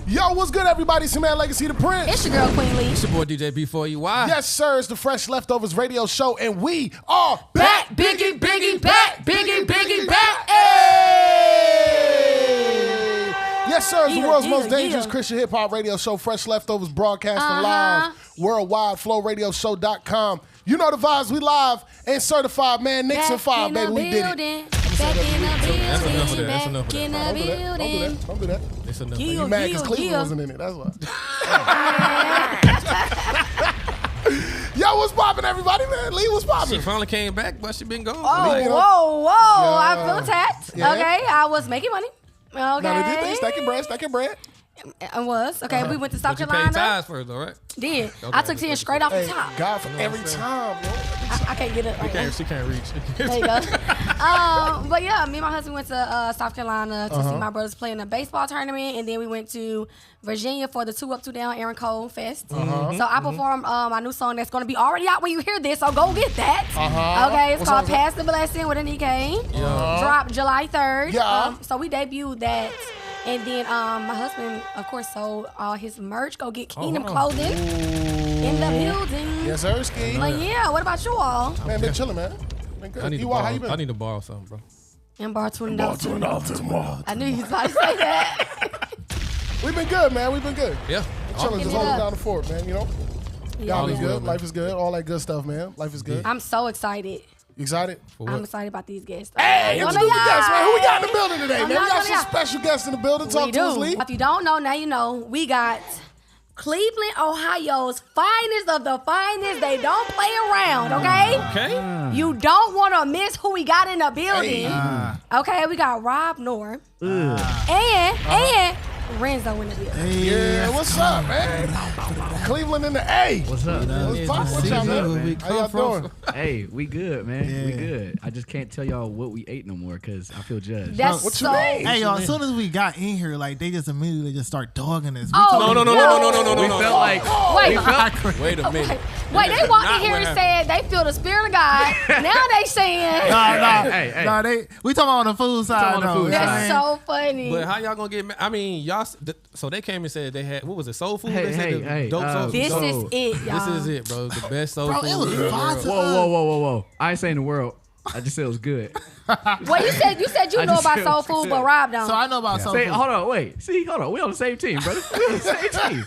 Yo, what's good, everybody? It's your man, Legacy the Prince. It's your girl, Queen Lee. It's your boy, DJ B4UY. Yes, sir. It's the Fresh Leftovers Radio Show, and we are back. Biggie, back. Biggie, back. Hey! Yes, sir. It's the world's most dangerous Christian hip-hop radio show, Fresh Leftovers, broadcasting live worldwide, flowradioshow.com. You know the vibes. We live and certified, man. Nixon 5, baby. We did it. Back in the That's enough of building. that. That's enough of Back in that. the building. Don't do that. It's enough. You mad because Cleveland wasn't in it. That's why. Yo, what's poppin', everybody, man? Lee, what's She poppin'? finally came back, but she been gone. Whoa. I feel attacked. Yeah. Okay, I was making money. Okay. No, they did things. Stacking bread. I was. Okay, we went to South But you paid Carolina. tithes first, though, right? Did. Okay. I took 10 straight off the Hey, top. God, for every time, yo. I can't get it right now. She can't reach. There you go. But yeah, me and my husband went to South Carolina to see my brothers play in a baseball tournament, and then we went to Virginia for the 2 Up 2 Down Aaron Cole Fest. So I performed my new song that's going to be already out when you hear this, so go get that. Okay, it's called Pass the Blessing with an EK. Dropped July 3rd. Yeah. So we debuted that. And then my husband, of course, sold all his merch. Go get Kingdom Clothing in the building. Yes, sir, Ski. But yeah, what about you all? Man, been chilling, man. Been good. I need to how you been? borrow. I need to borrow something, bro. And bar $20 tomorrow. I knew you was about to say that. We've been good, man. We've been good. Yeah. Chilling, just Give it holding up. down the fort, man, you know? Yeah, Y'all is man. good. Life is good. All that good stuff, man. Life is good. I'm so excited. You excited? I'm excited about these guests. Hey, introduce the guests, man. Who we got in the building today, man? We got some y'all. special guests in the building. We Talk to us, do. Lee. If you don't know, now you know. We got Cleveland, Ohio's finest of the finest. They don't play around, okay? Okay. You don't want to miss who we got in the building. Okay, we got Rob Nor and Renzo in the building. Yeah, what's up, man? Cleveland in the A. What's up? What's poppin'? What y'all, man? How y'all doing? Hey, we good, man. We good. I just can't tell y'all what we ate no more because I feel judged. That's What you so. mean? Hey, y'all, as soon as we got in here, like, they just immediately just start dogging us. Oh, No. We felt like Wait a minute. Wait, they walked in Not here what and said they feel the spirit of God. Now they saying Hey. we talking on the food side, on the though. food you know what I that's mean? so funny. But how y'all gonna get? I mean, y'all. So they came and said they had. What was it? Soul food. Hey, They said hey, dope soul food. This So- is it, y'all. This is it, bro. The best soul Bro, food. it was in the fire world. to Whoa. I ain't saying the world. I just said it was good. Well, you said you I know just about said soul what you food, said. but Rob don't. So I know about soul Say, food. hold on, wait. Hold on. We on the same team, brother. We on the same team.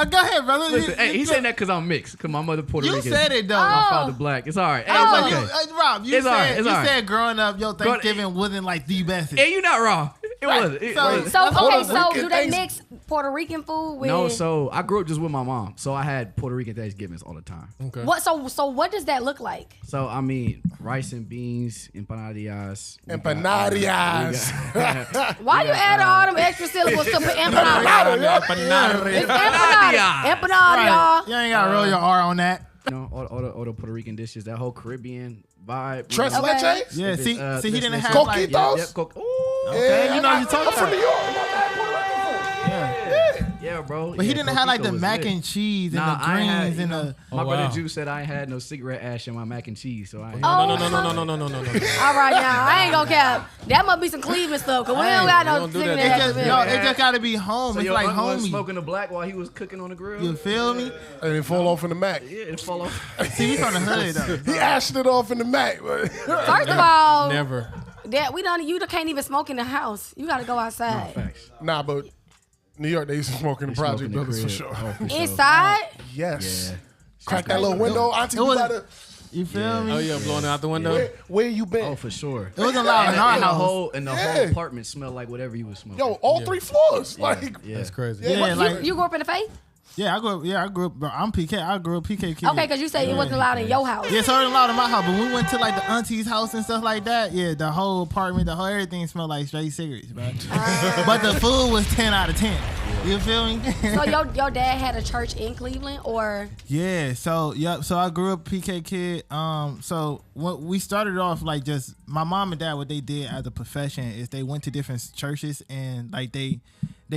Go ahead, brother. Listen, hey, he's saying that because I'm mixed. Because my mother Puerto You Rican. said it, though. My father black. It's all right. Hey, Oh. it's okay. Rob, you It's all right, it's all right. said growing up, your Thanksgiving wasn't like the best. Hey, you not wrong. It wasn't. It So- wasn't. So okay, Puerto so Rican do they things- mix Puerto Rican food with No, so I grew up just with my mom. So I had Puerto Rican Thanksgivings all the time. Okay. what? So what does that look like? So, I mean, rice and beans, empanadillas. Empanadillas. Why you add all them extra syllables to empanada? It's empanada, empanada, y'all. You ain't got to roll your R on that. You know, all the Puerto Rican dishes, that whole Caribbean vibe. Tres Okay. leches? Yeah, see, he didn't have Coquitos? like... Coquitos? Ooh, Okay, you know what you're talking I'm from about. New York. I'm not that Puerto Rican yeah, bro. But he Yeah, didn't have like the Coquito was mac good. and cheese and Nah, the I ain't greens had, you and know, the... my Oh, brother wow. Jew said I ain't had no cigarette ash in my mac and cheese, so I ain't. Oh. No. All right, now I ain't gonna cap. That must be some Cleveland stuff, cause we don't got no don't do that. chicken It that Just, has no, been. it just got to be home. So It's your like aunt was homie. smoking the black while he was cooking on the grill. You feel me? And it fall off in the Mac. Yeah, it fall off. See, we from the hood, though. He ashed it off in the Mac. But First of all, Never. that we don't. You can't even smoke in the house. You gotta go outside. Facts. nah, but New York, they used to smoke in the project Smoking the buildings for crib. sure. Oh, for sure. Inside. Yes. Yeah. Crack that little window. Auntie, It you was- gotta... You feel me? Oh yeah, blowing out the window. Where you been? Oh, for sure. It wasn't loud in our And the house. whole Yeah. whole apartment smelled like whatever you was smoking. Yo, all 3 floors. Like, yeah. That's crazy. Yeah. Yeah, like... You grew up in the faith? Yeah, I grew up. Bro, I'm PK. I grew up PK kid. Okay, cause you said it wasn't allowed in your house. Yeah, so it wasn't allowed in my house, but when we went to like the auntie's house and stuff like that, yeah, the whole apartment, the whole everything smelled like straight cigarettes, bro. But the food was 10 out of 10. You feel me? So your dad had a church in Cleveland, or Yeah, so so I grew up PK kid. So when we started off like just my mom and dad, what they did as a profession is they went to different churches and like they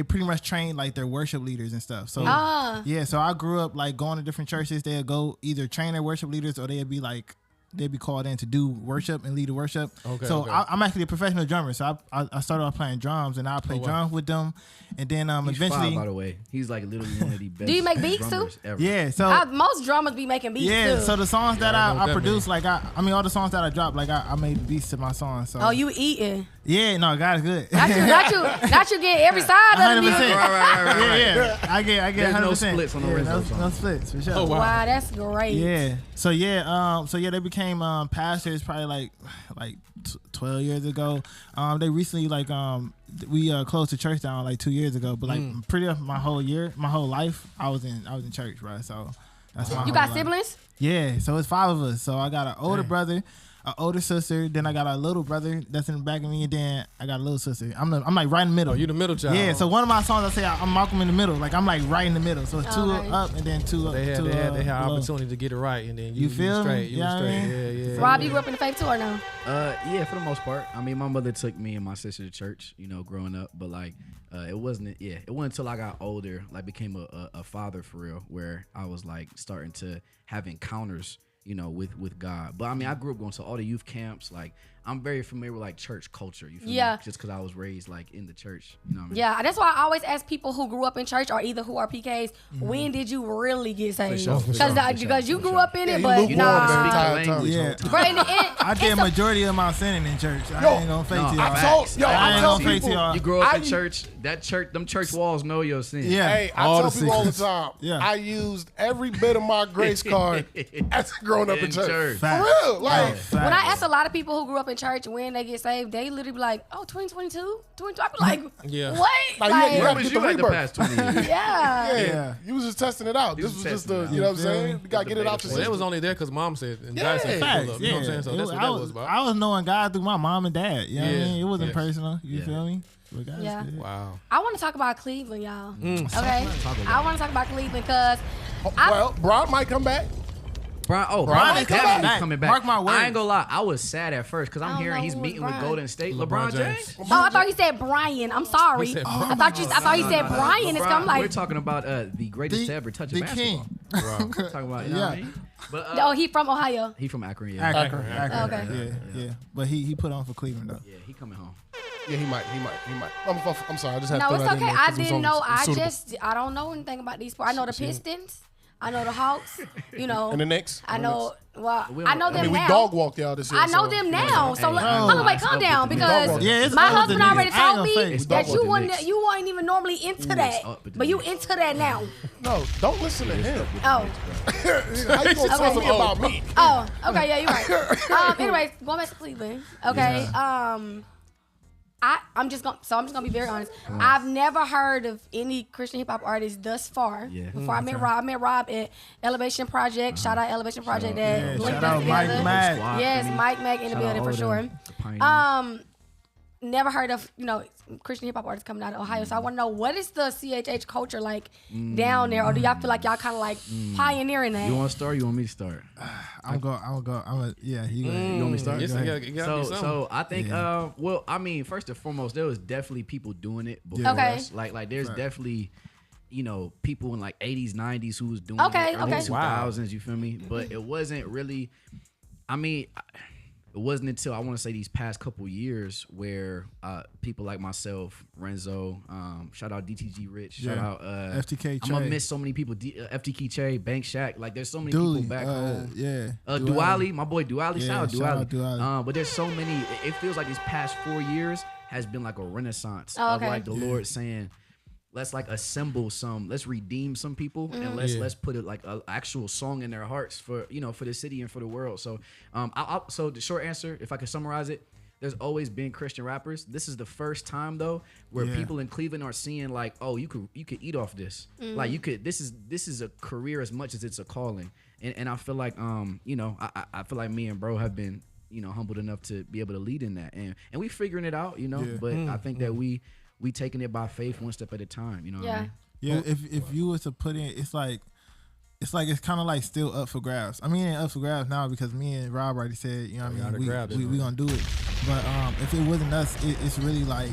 pretty much trained like their worship leaders and stuff. So yeah, so I grew up like going to different churches. They'd go either train their worship leaders or they'd be called in to do worship and lead the worship. Okay, So okay. I'm actually a professional drummer. So I started off playing drums and I play drums with them. And then He's eventually, fine, by the way, he's like literally one of the best. Do you make beats too? Ever. yeah. So Most drummers be making beats yeah. too. So the songs that I know what I that produce, like I mean all the songs that I drop, like I made beats to my songs. So Oh, you eating? yeah, no, God is good. Not you get every side of the 100%. music. Right. Yeah. I get There's 100%. no splits on the Renzo song. No splits for sure. Oh, wow. Wow, that's great. Yeah. So they became pastors probably like 12 years ago. They recently we closed the church down like 2 years ago, but like pretty much my whole life, I was in church, right? So that's my You whole got life. siblings? Yeah, so it's 5 of us. So I got an older brother, an older sister, then I got a little brother that's in the back of me, and then I got a little sister. I'm like right in the middle. Oh, you the middle child. Yeah, so one of my songs I say I'm Malcolm in the middle. Like I'm like right in the middle. So it's 2 Okay. up and then 2 up. They had below. opportunity to get it right, and then You feel me? straight. You Yeah, was I straight. mean? Yeah. Rob, you grew up in the faith too or no? Yeah, for the most part. I mean, my mother took me and my sister to church, growing up. But like, it wasn't until I got older, like became a father for real, where I was like starting to have encounters, with God. But I mean, I grew up going to all the youth camps. Like, I'm very familiar with like church culture. You feel me? Just because I was raised like in the church. You know what I mean? Yeah, that's why I always ask people who grew up in church or either who are PKs, when did you really get saved? sure, for Because you grew up in it, you but lukewarm nah. the entire time. Yeah. But in the end, I did majority of my sinning in church. I ain't gonna fake to y'all. I ain't tell gonna fake to people, y'all. You grow up in church. Them church walls know your sin. Yeah. hey, I all tell the people all the secrets. time, Yeah. I used every bit of my grace card as growing up in church. For Facts. real. Like, Facts. when I ask a lot of people who grew up in church when they get saved, they literally be like, oh, 2022? 22? I be like, Yeah. what? Like, Like, you Where gotta was get you the like the rebirth. past 20 years? yeah. Yeah. You was just testing it out. You This was was just testing the, it you know what I'm out. saying? Yeah. You gotta get it out your Well, they system. was only there because mom said, and Yeah. God said, Facts, pull up. You know what I'm saying? So that's what I that was, was about. I was knowing God through my mom and dad. You know what I Yeah. mean? It wasn't Yes. personal. You Yeah. feel me? But God is Yeah. good. Wow. I want to talk about Cleveland, y'all. Okay? Talk about I want to talk about Cleveland because Well, Brock might come back. Brian Brian is is coming definitely back. coming back. Mark my words. I ain't gonna lie. I was sad at first because I I'm don't hearing know he's who meeting was with Brian. Golden State. LeBron LeBron James. oh, I thought he said Brian. I'm sorry. He said I thought he said Brian. It's I'm We're like, talking about the greatest to ever touch a the basketball. king. We're talking about, you know what I mean? But oh, he from Ohio. he from Akron, yeah. Akron. Okay. Yeah. But he put on for Cleveland though. Yeah, he coming home. Yeah, he might. I'm sorry. I just had to No, throw it's that in okay. there I 'cause it was didn't know. suitable. I don't know anything about these sports. I know the Pistons. I know the Hawks. You know. And the Knicks. I know. Well, We I know don't- them I mean, we now. dog walked y'all this year. I know so- them now. So Hey, hold on, wait, let's calm go down with the because Knicks. Yeah, it's my up with husband the already Knicks. I ain't told gonna me fake. that It's up with the Knicks. you weren't even normally into that, up with the but you Knicks. into that now. No, don't listen to him. Oh, How you gonna talk to me about me? oh, okay, yeah, you're right. Anyways, going back to Cleveland. Okay, I'm just gonna be very honest. I've never heard of any Christian hip hop artist thus far. Yeah. Before I met Rob. I met Rob at Elevation Project. Shout out Elevation Project that linked Shout us out together. Mike Mack. Squad Yes, for me. Mike Mack in the Shout out building for all sure. them, the pioneers. Never heard of Christian hip hop artists coming out of Ohio. So I want to know, what is the CHH culture like down there, or do y'all feel like y'all kind of like pioneering that? You want to start? Or you want me to start? I'm going. Yeah, you go ahead. You want me to start? Yes, Go you ahead. gotta be something. So I think, well, I mean, first and foremost, there was definitely people doing it before Okay. us. Like there's definitely, people in like 80s, 90s who was doing Okay, it, early okay. 2000s. You feel me? But it wasn't really. I mean, it wasn't until I want to say these past couple years where people like myself, Renzo, shout out DTG Rich, shout out FTK I'm gonna Che. miss so many people. FTK Che, Bank Shack, like there's so many Dooley, people back home. Yeah. Duali, my boy Duali, Yeah, shout out shout out Duali. Duali. But there's so many. It feels like these past 4 years has been like a renaissance Oh, of okay. like the Lord saying, let's like assemble let's redeem some people, and let's put it like an actual song in their hearts for for the city and for the world. So so the short answer, if I could summarize it, there's always been Christian rappers. This is the first time though where people in Cleveland are seeing like, oh, you could eat off this. Like you could. This is a career as much as it's a calling. And I feel like I feel like me and bro have been humbled enough to be able to lead in that, and we figuring it out. But I think that we taking it by faith, one step at a time. You know what I mean? Yeah, if you was to put in, it's kind of like still up for grabs. I mean, it ain't up for grabs now because me and Rob already said, gotta grab it, we gonna do it. But if it wasn't us, it's really like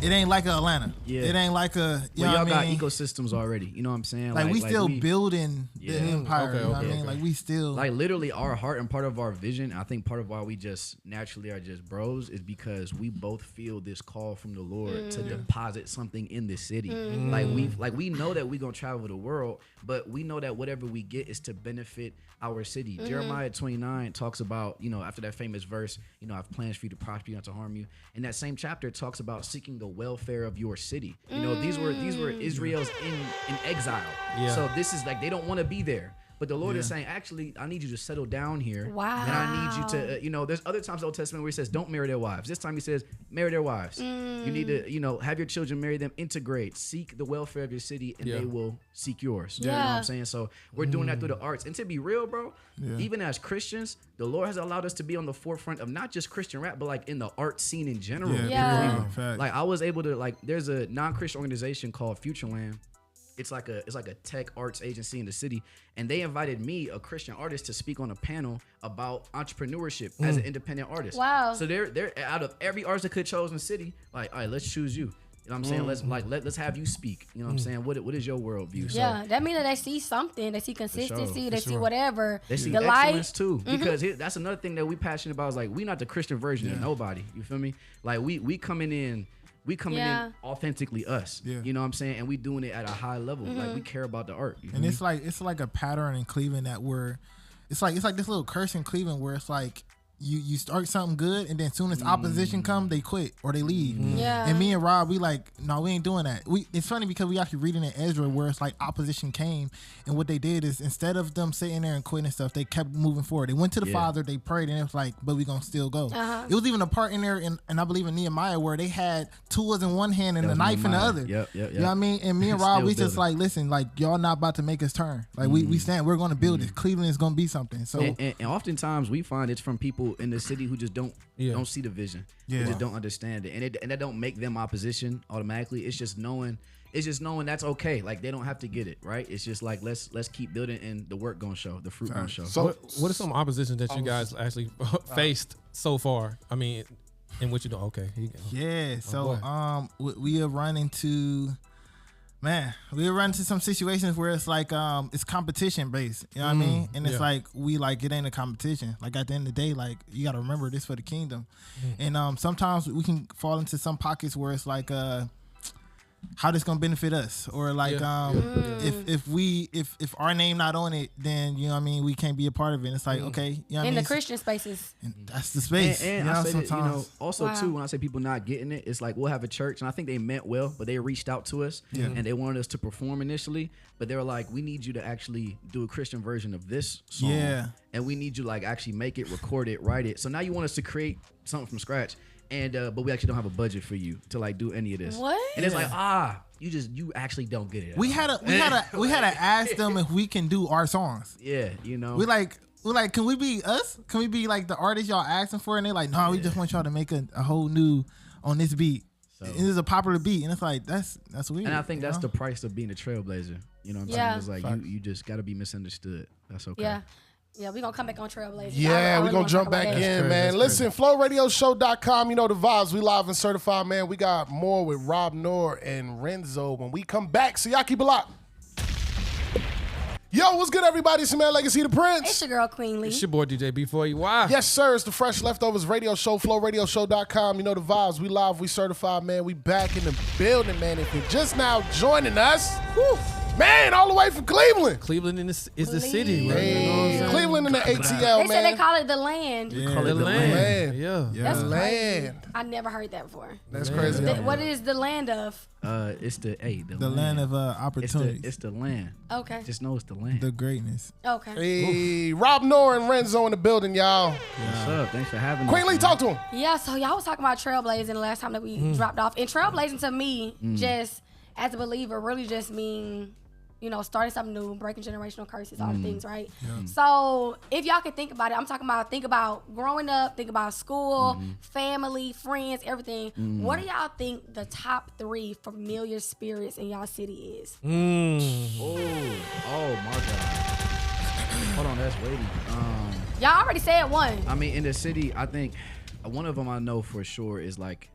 It ain't like a Atlanta. Yeah. It ain't like a. Y'all got ecosystems already. You know what I'm saying? Like we still building the empire. Okay, you know what I mean? Like we still. Like literally our heart and part of our vision. I think part of why we just naturally are just bros is because we both feel this call from the Lord to deposit something in the city. Like we know that we gonna travel the world, but we know that whatever we get is to benefit our city. Jeremiah 29 talks about, after that famous verse, I have plans for you to prosper you, not to harm you. And that same chapter talks about seeking the welfare of your city. These were Israel's in exile. Yeah. So this is like they don't want to be there. But the Lord is saying, actually, I need you to settle down here. Wow. And I need you to, there's other times in the Old Testament where he says, don't marry their wives. This time he says, marry their wives. You need to, have your children marry them, integrate, seek the welfare of your city, and they will seek yours. You know what I'm saying? So we're doing that through the arts. And to be real, bro, even as Christians, the Lord has allowed us to be on the forefront of not just Christian rap, but like in the art scene in general. Like I was able to, there's a non-Christian organization called Futureland. It's like a tech arts agency in the city, and they invited me, a Christian artist, to speak on a panel about entrepreneurship as an independent artist. Wow! So they're out of every artist that could chose in the city, like, all right, let's choose you. You know what I'm saying? Let's have you speak. You know what I'm saying? What is your worldview? Yeah, that means that they see something. They see consistency. They see whatever. They see the excellence light too. Because that's another thing that we passionate about. Is like we not the Christian version of nobody. You feel me? Like we coming in. We coming in authentically us, you know what I'm saying, and we doing it at a high level. Like we care about the art, and it's like a pattern in Cleveland that it's like this little curse in Cleveland where it's like you start something good, and then as soon as opposition come, they quit or they leave. Yeah. And me and Rob, we like, no, we ain't doing that. It's funny because we actually reading in Ezra where it's like opposition came, and what they did is instead of them sitting there and quitting and stuff, they kept moving forward. They went to the Father, they prayed, and it was like, but we gonna still go. It was even a part in there, and I believe in Nehemiah where they had tools in one hand and a knife in the other. Yep. You know what I mean? And me and Rob, we just like, listen, like y'all not about to make us turn. Like we stand, we're gonna build it. Cleveland is gonna be something. So and oftentimes we find it's from people in the city who just don't see the vision. They just don't understand it. And that don't make them opposition automatically. It's just knowing that's okay. Like they don't have to get it, right? It's just like let's keep building and the work gonna show, the fruit gonna show. So what are some oppositions that you guys actually faced so far? I mean, in what you do? Okay. Yeah. So we have run into some situations where it's like it's competition based, you know what I mean? And it's like it ain't a competition. Like at the end of the day, like you gotta remember this for the kingdom. And sometimes we can fall into some pockets where it's like how this gonna benefit us, or like if our name not on it, then you know what I mean, we can't be a part of it. And it's like okay, you know what I mean? In the Christian spaces, and that's the space. And I say that, also too, when I say people not getting it, it's like we'll have a church, and I think they meant well, but they reached out to us and they wanted us to perform initially, but they were like, we need you to actually do a Christian version of this song, and we need you to like actually make it, record it, write it. So now you want us to create something from scratch. And but we actually don't have a budget for you to like do any of this. What? And it's like you actually don't get it. We had to ask them if we can do our songs. Yeah, we like, can we be us? Can we be like the artists y'all asking for? And they're like, no, we just want y'all to make a whole new on this beat. So, and it's a popular beat, and it's like that's weird. And I think that's the price of being a trailblazer. You know what I'm saying? It's like you just got to be misunderstood. That's okay. Yeah, we're going to come back on Trailblazers. Yeah, we're going to jump back in, man. Listen, flowradioshow.com, you know the vibes. We live and certified, man. We got more with Rob Nor and Renzo when we come back. So y'all keep it locked. Yo, what's good, everybody? It's your man, Legacy the Prince. It's your girl, Queen Lee. It's your boy, DJ B4EY. Yes, sir. It's the Fresh Leftovers Radio Show, flowradioshow.com. You know the vibes. We live, we certified, man. We back in the building, man. If you're just now joining us, man, all the way from Cleveland. Cleveland is the city, right? Hey, you know what I'm saying? Cleveland in the ATL, they man. say they call it the land. Yeah. Call it the land. Yeah. That's the crazy. land. I never heard that before. That's crazy. What is the land of? It's the land of opportunities. It's the land. Okay. Just know it's the land. The greatness. Okay. Hey, Rob Nor and Renzo in the building, y'all. What's up? Thanks for having us. Queen Lee, talk to him. Yeah, so y'all was talking about trailblazing the last time that we dropped off. And trailblazing to me, just as a believer, really just mean, starting something new, breaking generational curses, all the things, right? Yeah. So if y'all can think about it, think about growing up, think about school, family, friends, everything. What do y'all think the top 3 familiar spirits in y'all city is? Oh my God. Hold on, that's weighty. Y'all already said one. I mean, in the city, I think one of them I know for sure is like,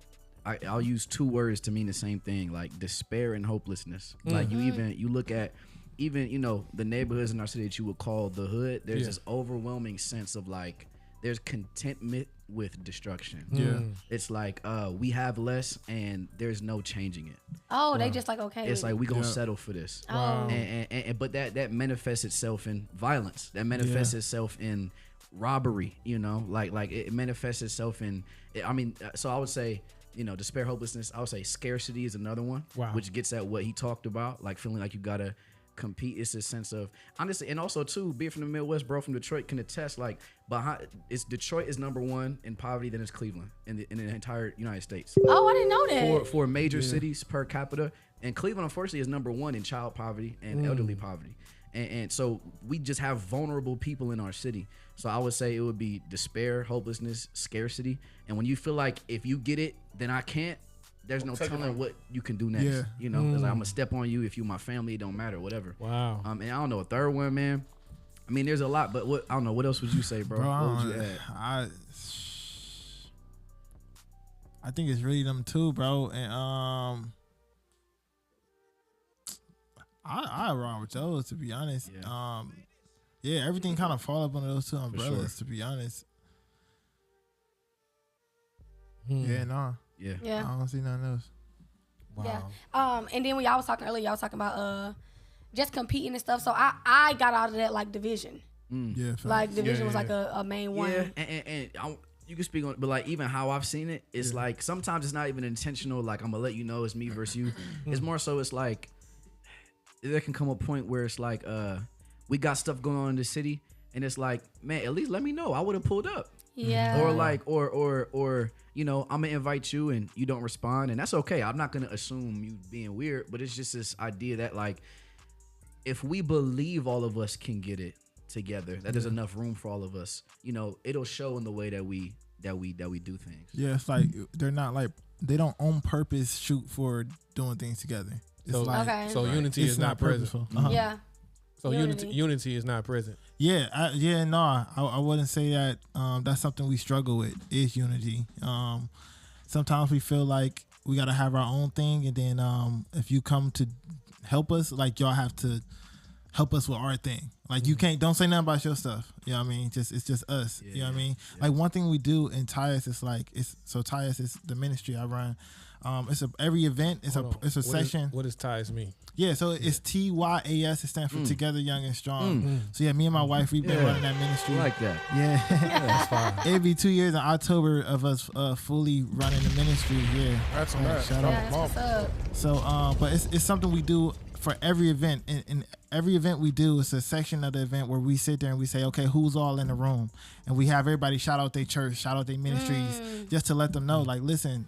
I'll use 2 words to mean the same thing, like despair and hopelessness. Like you look at even the neighborhoods in our city that you would call the hood. There's this overwhelming sense of like there's contentment with destruction. Yeah, it's like we have less and there's no changing it. Oh, they just like okay. It's like we gonna settle for this. Wow. And but that manifests itself in violence. That manifests itself in robbery. Like it manifests itself in. I mean, so I would say. Despair, hopelessness. I would say scarcity is another one, which gets at what he talked about, like feeling like you gotta compete. It's a sense of honestly, and also too, being from the Midwest, bro, from Detroit, can attest. Like Detroit is number 1 in poverty, then it's Cleveland in the entire United States. Oh, I didn't know that. For major cities per capita, and Cleveland unfortunately is number 1 in child poverty and elderly poverty. And so we just have vulnerable people in our city. So I would say it would be despair, hopelessness, scarcity. And when you feel like if you get it, then I can't, there's no telling what you can do next. Yeah. It's like, I'm going to step on you. If you my family, it don't matter, whatever. Wow. And I don't know, a third one, man. I mean, there's a lot, but I don't know. What else would you say, bro? What would you add? I think it's really them 2, bro. And I rock with those, to be honest. Yeah. Everything kind of fall up under those 2 umbrellas, to be honest. Yeah, no. Yeah. I don't see nothing else. Wow. Yeah. And then when y'all was talking earlier, y'all was talking about just competing and stuff. So I got out of that like division. Yeah. Like division was like a main one. Yeah, and you can speak on it, but like even how I've seen it, it's like sometimes it's not even intentional. Like I'm gonna let you know it's me versus you. It's more so it's like there can come a point where it's like we got stuff going on in the city, and it's like, man, at least let me know. I would have pulled up. Yeah. Or like or I'm gonna invite you and you don't respond, and that's okay. I'm not gonna assume you being weird, but it's just this idea that like if we believe all of us can get it together, that there's enough room for all of us, it'll show in the way that we do things. Yeah, it's like they're not like they don't on purpose shoot for doing things together. It's unity is not present. Yeah. So unity is not present. Yeah, I wouldn't say that. That's something we struggle with is unity. Sometimes we feel like we gotta have our own thing, and then if you come to help us, like y'all have to help us with our thing. Like you don't say nothing about your stuff. You know what I mean? It's just us. You know what I mean? Like one thing we do in Tyus is like Tyus is the ministry I run. Every event is a session. What does Tyus mean? Yeah, so it's TYAS. It stands for Together Young and Strong. So yeah, me and my wife, we've been running that ministry. I like that. Yeah, That's fine. It'd be 2 years in October of us fully running the ministry. Yeah, that's a mess. Shout Yeah, out. that's what's up. So, but it's something we do for every event. And every event we do, it's a section of the event where we sit there and we say, okay, who's all in the room? And we have everybody shout out their church, shout out their ministries, just to let them know, like, listen,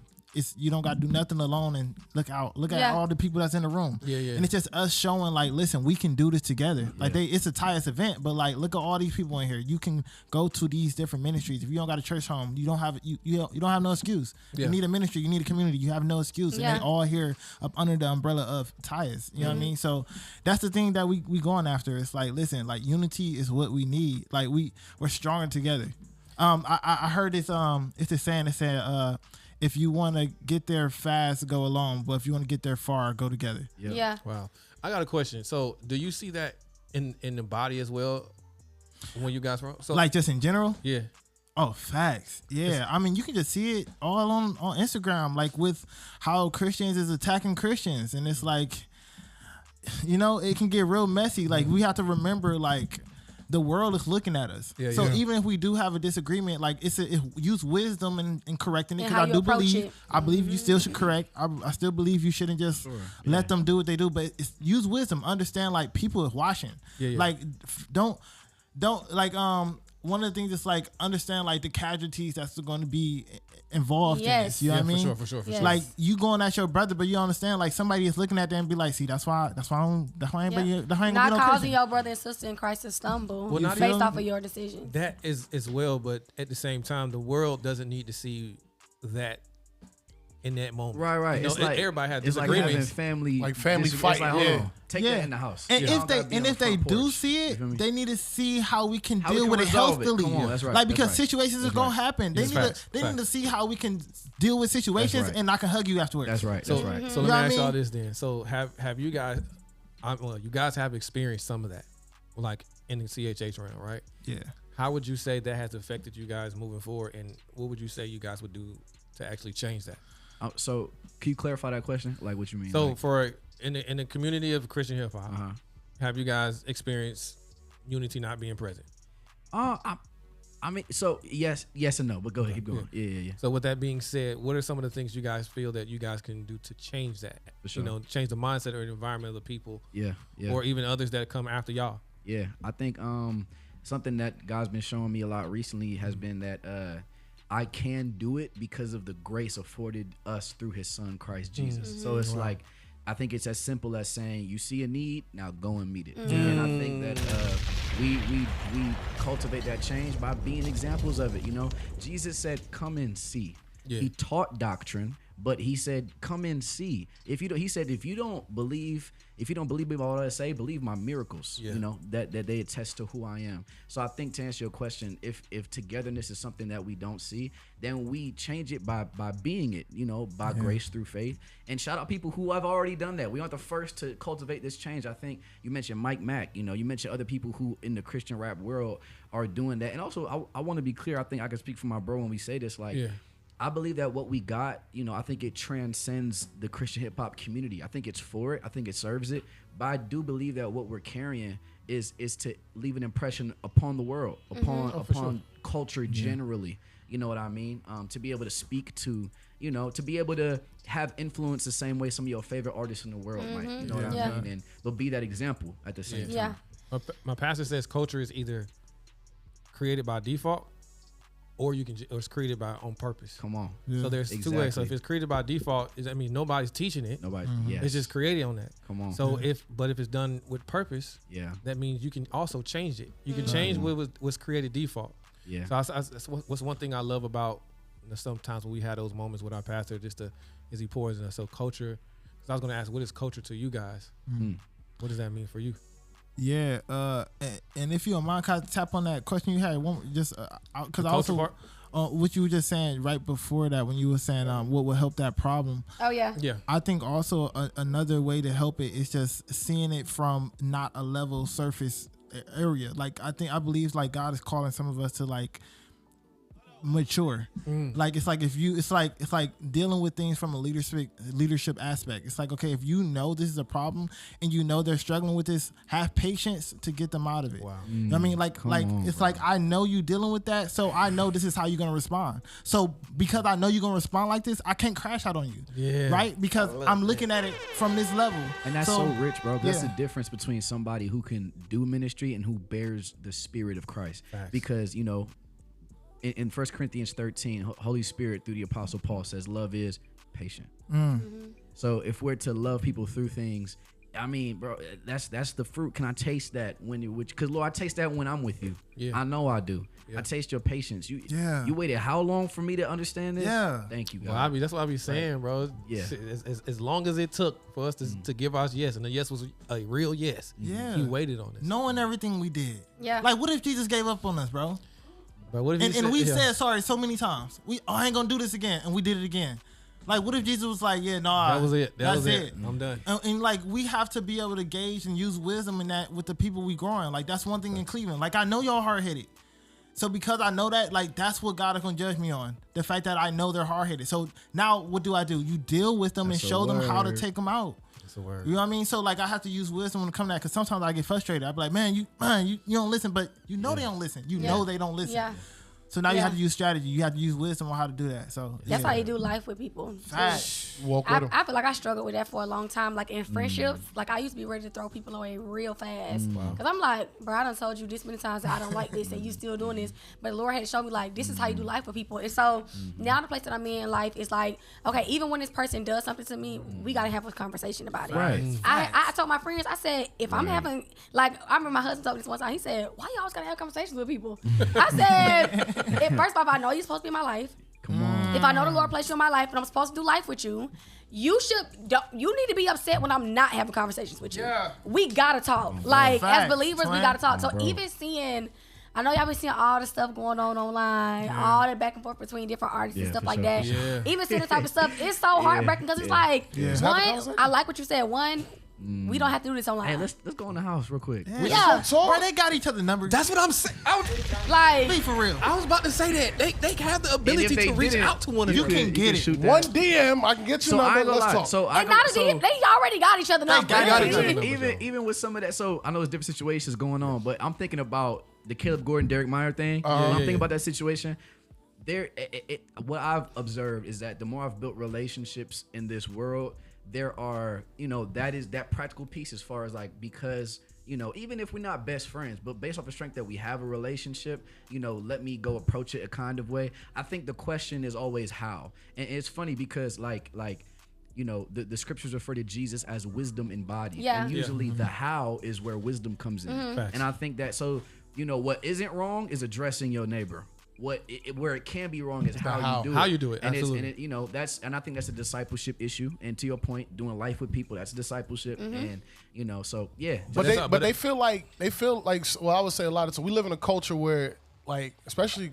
you don't got to do nothing alone, and look at all the people that's in the room. Yeah. And it's just us showing, like, listen, we can do this together. Like it's a Tyus event, but like look at all these people in here. You can go to these different ministries. If you don't got a church home, you don't have you don't have no excuse. You need a ministry, you need a community, you have no excuse. And they all here up under the umbrella of Tyus. You know what I mean? So that's the thing that we going after. It's like, listen, like unity is what we need. Like we're stronger together. I heard this it's a saying that said if you want to get there fast, go alone. But if you want to get there far, go together. Yeah. Wow. I got a question. So, do you see that in the body as well when you guys run? So, like just in general? Yeah. Oh, facts. Yeah. I mean, you can just see it all on Instagram, like with how Christians is attacking Christians. And it's like, it can get real messy. Like, we have to remember, like, the world is looking at us. Even if we do have a disagreement, like use wisdom in correcting it. Because I believe you still should correct. I still believe you shouldn't just let them do what they do. But use wisdom. Understand, like, people is watching. Like don't like one of the things is like understand like the casualties that's going to be involved in this. You know what I mean? For sure. Like you going at your brother, but you understand like somebody is looking at them and be like, see, that's why anybody not causing your brother and sister in Christ to stumble based off of your decision. That is as well, but at the same time, the world doesn't need to see that in that moment. Right. You know, It's like everybody has it's like disagreements. having family, Like family it's fight, like, hold yeah. on, take that in the house. And You don't gotta be on the if they front do porch. see You it, feel me? they need to see how we can How we deal can with it resolve it. healthily. Come on, that's right, Like, because that's right. situations is gonna happen. They Yes, need facts, to facts. see how we can deal with situations, right. and I can hug you afterwards. That's right. That's right. So You let know what me I ask y'all mean? this then. So have you guys? Well, you guys have experienced some of that, like in the CHH realm, right? Yeah. How would you say that has affected you guys moving forward, and what would you say you guys would do to actually change that? So can you clarify that question? Like what you mean? So like, for in the community of Christian hip hop, uh-huh. have you guys experienced unity not being present? I mean, so yes and no, but go ahead, keep going. Yeah. So with that being said, what are some of the things you guys feel that you guys can do to change that? For sure. You know, change the mindset or the environment of the people, Yeah. or even others that come after y'all. Yeah, I think something that God's been showing me a lot recently has been that I can do it because of the grace afforded us through His Son Christ Jesus. So it's like, I think it's as simple as saying, you see a need, now go and meet it. And I think that we cultivate that change by being examples of it. You know, Jesus said, "Come and see." Yeah. He taught doctrine, but He said, "Come and see." He said, if you don't believe me by what I say, believe my miracles. Yeah. You know, that they attest to who I am. So I think, to answer your question, if togetherness is something that we don't see, then we change it by being it, you know, by grace through faith. And shout out people who have already done that. We aren't the first to cultivate this change. I think you mentioned Mike Mack, you know, you mentioned other people who in the Christian rap world are doing that. And also I want to be clear, I think I can speak for my bro when we say this, like, I believe that what we got, you know, I think it transcends the Christian hip hop community. I think it's for it. I think it serves it. But I do believe that what we're carrying is to leave an impression upon the world, upon culture generally. You know what I mean? To be able to speak to, you know, to be able to have influence the same way some of your favorite artists in the world might. You know what I mean? But be that example at the same time. My pastor says culture is either created by default, or it's created by on purpose. Come on. So there's two ways. So if it's created by default, that means nobody's teaching it. Nobody. Yes. It's just created on that. Come on. So if it's done with purpose, that means you can also change it. You can change what was created default. Yeah. So that's what's one thing I love about, you know, sometimes when we had those moments with our pastor, as he pours in us. So culture. So I was going to ask, what is culture to you guys? What does that mean for you? Yeah, and if you don't mind, kind of tap on that question you had, just because I also what you were just saying right before that when you were saying what would help that problem. Oh yeah. I think also another way to help it is just seeing it from not a level surface area. Like I believe like God is calling some of us to like mature. Like it's like it's like dealing with things from a leadership aspect. It's like, okay, if you know this is a problem and you know they're struggling with this, have patience to get them out of it. Wow. I mean, like it's like I know you dealing with that, so I know this is how you're gonna respond. So because I know you're gonna respond like this, I can't crash out on you. Yeah. Right? Because I'm looking at it from this level. And that's so rich, bro. That's the difference between somebody who can do ministry and who bears the Spirit of Christ. Facts. Because, you know, in 1 Corinthians 13, Holy Spirit through the Apostle Paul says love is patient. So if we're to love people through things, I mean, bro, that's the fruit. Can I taste that because Lord, I taste that when I'm with you. Yeah. I know I do. Yeah. I taste your patience. You waited how long for me to understand this? Yeah. Thank you, God. Well, that's what I be saying, bro. Yeah. As long as it took for us to give us yes, and the yes was a real yes. Yeah. He waited on us. Knowing everything we did. Yeah. Like, what if Jesus gave up on us, bro? But what if and we said sorry so many times. I ain't gonna do this again, and we did it again. Like, what if Jesus was like, yeah, no, that was it. That's it. I'm done. And like, we have to be able to gauge and use wisdom in that with the people we growing. Like, that's one thing in Cleveland. Like, I know y'all hard headed. So because I know that, like, that's what God is gonna judge me on. The fact that I know they're hard headed. So now what do? You deal with them and show them how to take them out. That's a word. You know what I mean? So like, I have to use wisdom when it comes to that, because sometimes I get frustrated. I be like, man, you don't listen, but you know they don't listen. You know they don't listen. Yeah. So now you have to use strategy. You have to use wisdom on how to do that. So that's how you do life with people. Walk with them. I feel like I struggled with that for a long time. Like in friendships, like I used to be ready to throw people away real fast. Cause I'm like, bro, I done told you this many times that I don't like this, and you still doing this. But the Lord had to show me like this is how you do life with people. And so now the place that I'm in life is like, okay, even when this person does something to me, we gotta have a conversation about it. Right. I told my friends, I said, if I'm having like, I remember my husband told me this one time. He said, why you always gotta have conversations with people? I said, first off, I know you're supposed to be in my life. Come on. If I know the Lord placed you in my life and I'm supposed to do life with you, you need to be upset when I'm not having conversations with you. Yeah. We gotta talk. Like, as believers, we gotta talk. So even seeing, I know y'all been seeing all the stuff going on online, all the back and forth between different artists and stuff like that. Yeah. Even seeing this type of stuff, it's so heartbreaking because it's like, one, I like what you said. One, we don't have to do this online. Hey, let's go in the house real quick. Yeah. Bro, they got each other numbers. That's what I'm saying. Like, be for real. I was about to say that. They have the ability to reach out to one another. You can get it. One DM, I can get your number. Let's talk. So they already got each other numbers. Even with some of that, so I know there's different situations going on, but I'm thinking about the Caleb Gordon, Derek Meyer thing. I'm thinking about that situation. What I've observed is that the more I've built relationships in this world, there are, that practical piece as far as like, because, even if we're not best friends, but based off the strength that we have a relationship, let me go approach it a kind of way. I think the question is always how. And it's funny because the scriptures refer to Jesus as wisdom embodied. Yeah. And usually the how is where wisdom comes in. And I think that, what isn't wrong is addressing your neighbor. Where it can be wrong is how you do it. And absolutely. And I think that's a discipleship issue. And to your point, doing life with people, that's discipleship. And so yeah. But they feel like well, I would say a lot of times we live in a culture where, like, especially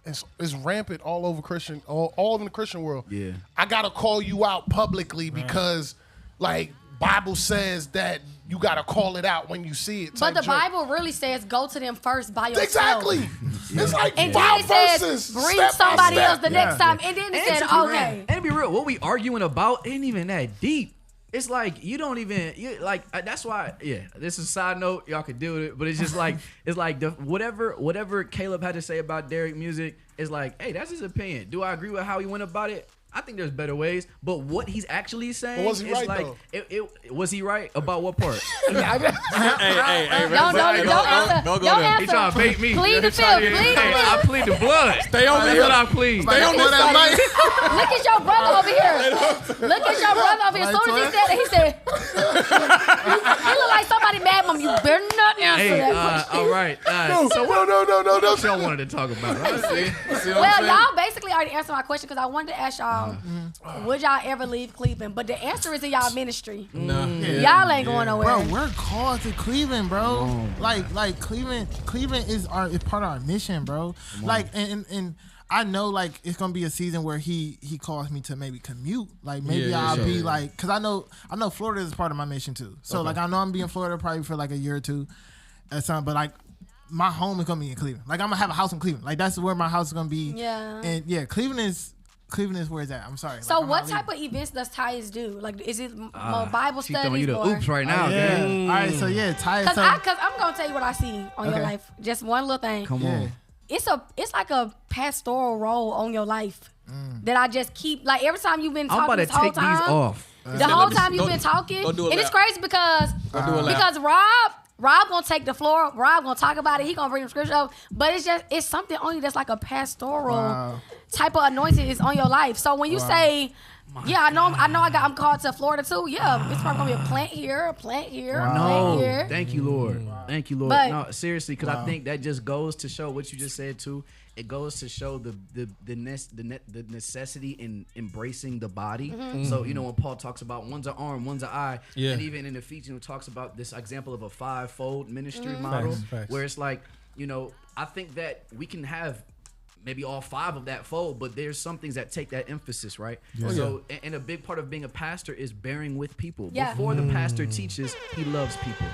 it's rampant all over all in the Christian world. Yeah. I gotta call you out publicly because, like, Bible says that you gotta call it out when you see it. But the Bible really says go to them first by yourself. Exactly. It's like and then it says bring somebody else the next time. And then it said okay. And to be real, what we arguing about ain't even that deep. It's like you don't even that's why this is a side note, y'all could deal with it, but it's just like it's like whatever Caleb had to say about Derek music is like, hey, that's his opinion. Do I agree with how he went about it? I think there's better ways, but what he's actually saying was he is right, like, was he right about what part? Hey, don't answer. He trying to bait me. Plead the fifth. I plead the blood. Stay on here. I plead. Stay on this side. Look at your brother over here. Look at your brother over here. As soon as he said it, he said, he look like somebody mad, Mom. You better not answer that question. All right. So no. What y'all wanted to talk about? Well, y'all basically already answered my question because I wanted to ask y'all, would y'all ever leave Cleveland? But the answer is in y'all ministry. No. Y'all ain't going nowhere. Bro, we're called to Cleveland, bro. Like Cleveland is part of our mission, bro. Like and I know like it's gonna be a season where he calls me to maybe commute. Like maybe I'll be like, cause I know Florida is part of my mission too. So like I know I'm be in Florida probably for like a year or two, or something. But like my home is gonna be in Cleveland. Like I'm gonna have a house in Cleveland. Like that's where my house is gonna be. Yeah. And Cleveland is where it's at. I'm sorry. So like, what type of events does Tyus do? Like, is it more Bible studies? Throwing you the oops right now. All right, so yeah, Tyus. Because I'm gonna tell you what I see on your life. Just one little thing. Come on. It's like a pastoral role on your life that I just keep. Like every time you've been talking this whole time. These off. The whole time you've been talking, and it's crazy because Rob gonna take the floor. Rob gonna talk about it. He gonna bring the scripture up. But it's something only that's like a pastoral type of anointing is on your life. So when you say, I'm called to Florida too. Yeah, it's probably gonna be a plant here, a plant here, a plant here. Thank you, Lord. Thank you, Lord. But, no, seriously, because I think that just goes to show what you just said too. It goes to show the necessity in embracing the body. So when Paul talks about one's an arm, one's an eye, and even in Ephesians talks about this example of a fivefold ministry model, where it's like I think that we can have maybe all five of that fold, but there's some things that take that emphasis, right? So and a big part of being a pastor is bearing with people. Before the pastor teaches, he loves people.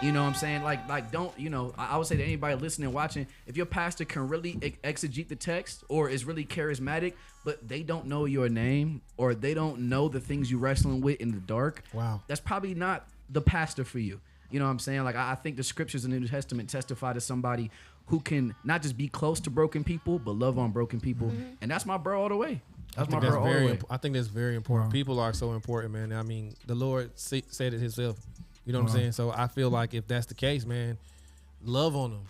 You know what I'm saying? Like don't, I would say to anybody listening, watching, if your pastor can really exegete the text or is really charismatic, but they don't know your name or they don't know the things you're wrestling with in the dark, that's probably not the pastor for you. You know what I'm saying? Like I think the scriptures in the New Testament testify to somebody who can not just be close to broken people, but love on broken people. And that's my bro all the way. That's my bro all the way. I think that's very important. People are so important, man. I mean, the Lord said it himself. You know what I'm saying? So I feel like if that's the case, man, love on them.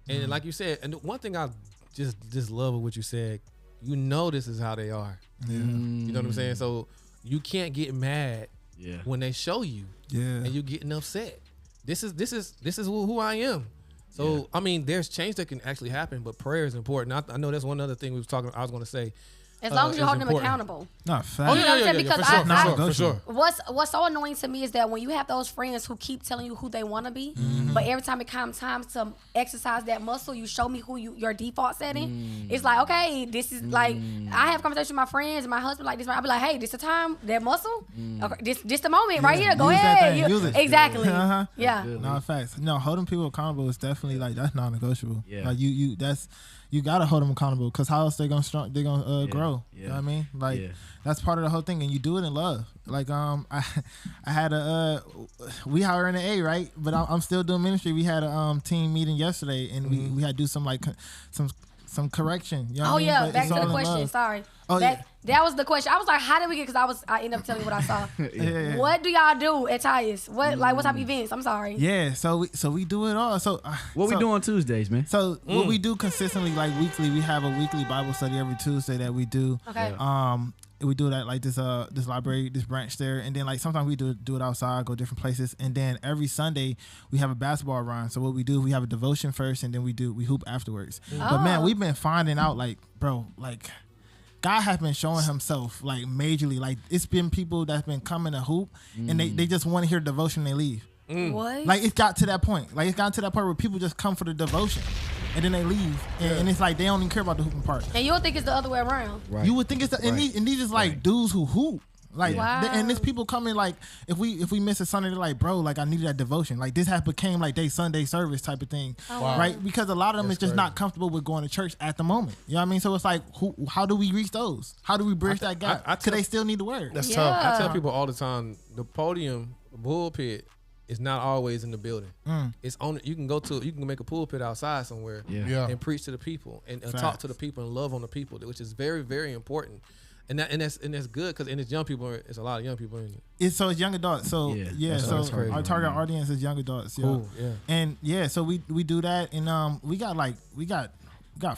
And like you said, and one thing I just love what you said, this is how they are. You know what I'm saying? So you can't get mad when they show you and you getting upset. This is who I am. So I mean, there's change that can actually happen, but prayer is important. I know that's one other thing I was going to say. As long as you hold them accountable. No, fact. Oh, yeah, because for sure. What's so annoying to me is that when you have those friends who keep telling you who they want to be, but every time it comes time to exercise that muscle, you show me who your default setting. It's like, okay, this is like, I have conversations with my friends and my husband like this. I'll be like, hey, this the time, that muscle. Okay, this the moment right here. Go ahead. Use it. Exactly. Yeah. No, facts. No, holding people accountable is definitely like that's non-negotiable. Yeah. Like you gotta hold them accountable because how else they gonna grow? You know what I mean? Like that's part of the whole thing, and you do it in love. Like I had we are in the A, right? But I'm still doing ministry. We had a team meeting yesterday, and we had to do some some correction. You know what I mean? But back to the question. Sorry. Oh, that was the question. I was like, how did we get? Because I ended up telling you what I saw. What do y'all do at Tyus? What type of events? I'm sorry. Yeah, so we do it all. So what we do on Tuesdays, man? So what we do consistently, like weekly, we have a weekly Bible study every Tuesday that we do. Okay. We do that like this library, this branch there, and then like sometimes we do it outside, go different places, and then every Sunday we have a basketball run. So what we do, we have a devotion first, and then we hoop afterwards. But man, we've been finding out like, bro, like God has been showing himself like majorly. Like it's been people that's been coming to hoop, and they just want to hear devotion, they leave. What? Like it got to that point. Like it's gotten to that point where people just come for the devotion. And then they leave, and it's like they don't even care about the hooping part. And you would think it's the other way around. Right. You would think it's and these is like dudes who hoop. Like and there's people coming like if we miss a Sunday, they're like, bro, like I needed that devotion. Like this has became like their Sunday service type of thing, right? Because a lot of them is just not comfortable with going to church at the moment. You know what I mean? So it's like, how do we reach those? How do we bridge that gap? Because they still need the word. That's tough. I tell people all the time, the podium, the pulpit, it's not always in the building. It's on. You can make a pulpit outside somewhere and preach to the people and talk to the people and love on the people, which is very, very important. And that's good because it's young people. It's a lot of young people in it. It's young adults. So so our target audience is young adults. Cool. Yeah. And so we do that, and we got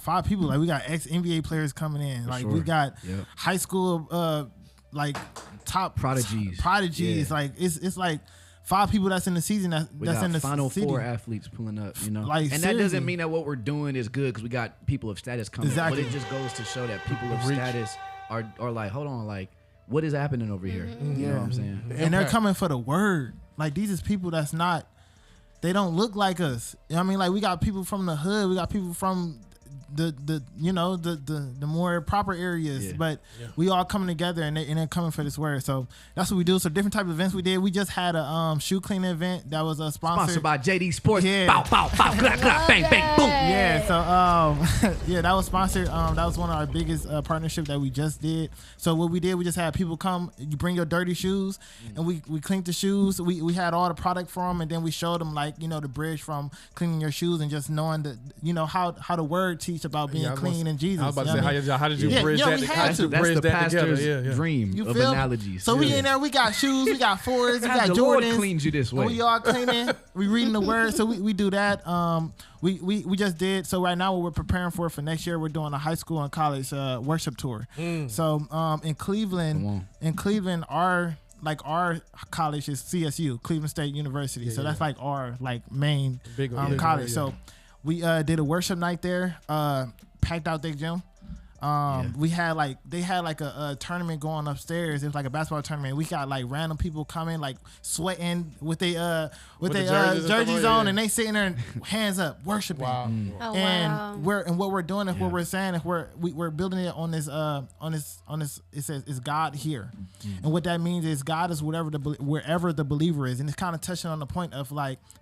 5 people. Like we got ex NBA players coming in. Like we got high school like top prodigies. Like it's like 5 people that's in the season that's in the Final city. 4 athletes pulling up, you know. Like, and that doesn't mean that what we're doing is good because we got people of status coming. Exactly. But it just goes to show that people of status are like, hold on, like, what is happening over here? You know what I'm saying? And they're coming for the word. Like these is people that's not. They don't look like us. You know what I mean? Like we got people from the hood. We got people from the more proper areas, but we all coming together and they're coming for this word. So that's what we do. So different type of events we did. We just had a shoe cleaning event that was sponsored by JD Sports. Yeah. Bow, bow, bow, clap, clap, bang, bang, boom. Yeah. So that was sponsored. That was one of our biggest partnership that we just did. So what we did, we just had people come. You bring your dirty shoes, and we cleaned the shoes. We had all the product for them, and then we showed them like the bridge from cleaning your shoes and just knowing that how the word teach about being clean in Jesus. I was about to say, how did you bridge that? That's the pastor's dream of analogies. So we in there, we got shoes, we got Fords, we got the Jordans. Lord cleans you this way. We all cleaning, we reading the word, so we do that. We just did. So right now what we're preparing for next year, we're doing a high school and college worship tour. So in Cleveland, our college is CSU, Cleveland State University. So that's like our main college. So we did a worship night there, packed out their gym. We had they had a tournament going upstairs. It was like a basketball tournament. We got random people coming sweating with their jerseys on, and they sitting there and hands up worshiping. Wow. And what we're doing is what we're saying is we're building it on this it says is God here, and what that means is God is wherever the believer is, and it's kind of touching on the point of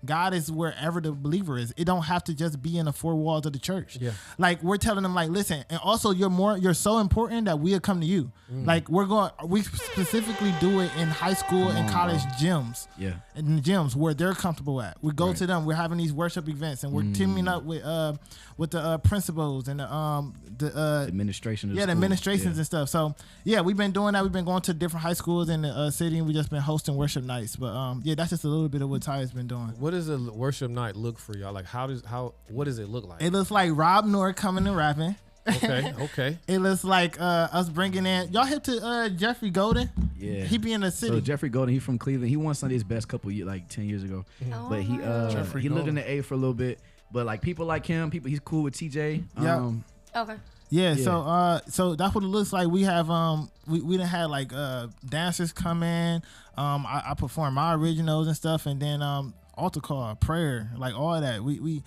God is wherever the believer is. It don't have to just be in the 4 walls of the church. We're telling them listen, and also you're so important that we'll come to you. We specifically do it in high school and college gyms. In the gyms where they're comfortable at. We go to them. We're having these worship events, and we're teaming up with the principals and the administration. The administrations and stuff. So we've been doing that. We've been going to different high schools in the city, and we just been hosting worship nights. But that's just a little bit of what Ty's been doing. What does a worship night look for y'all? What does it look like? It looks like Rob Nor coming and rapping. Okay. It looks like us bringing in y'all hip to Jeffrey Golden. Yeah, he be in the city. So Jeffrey Golden, he's from Cleveland. He won Sunday's Best couple years, 10 years ago. But he lived in the A for a little bit. But people like him, he's cool with TJ. Okay. Yeah, so that's what it looks like. We have we done had like dancers come in. I performed my originals and stuff, and then altar call, prayer, like all of that. We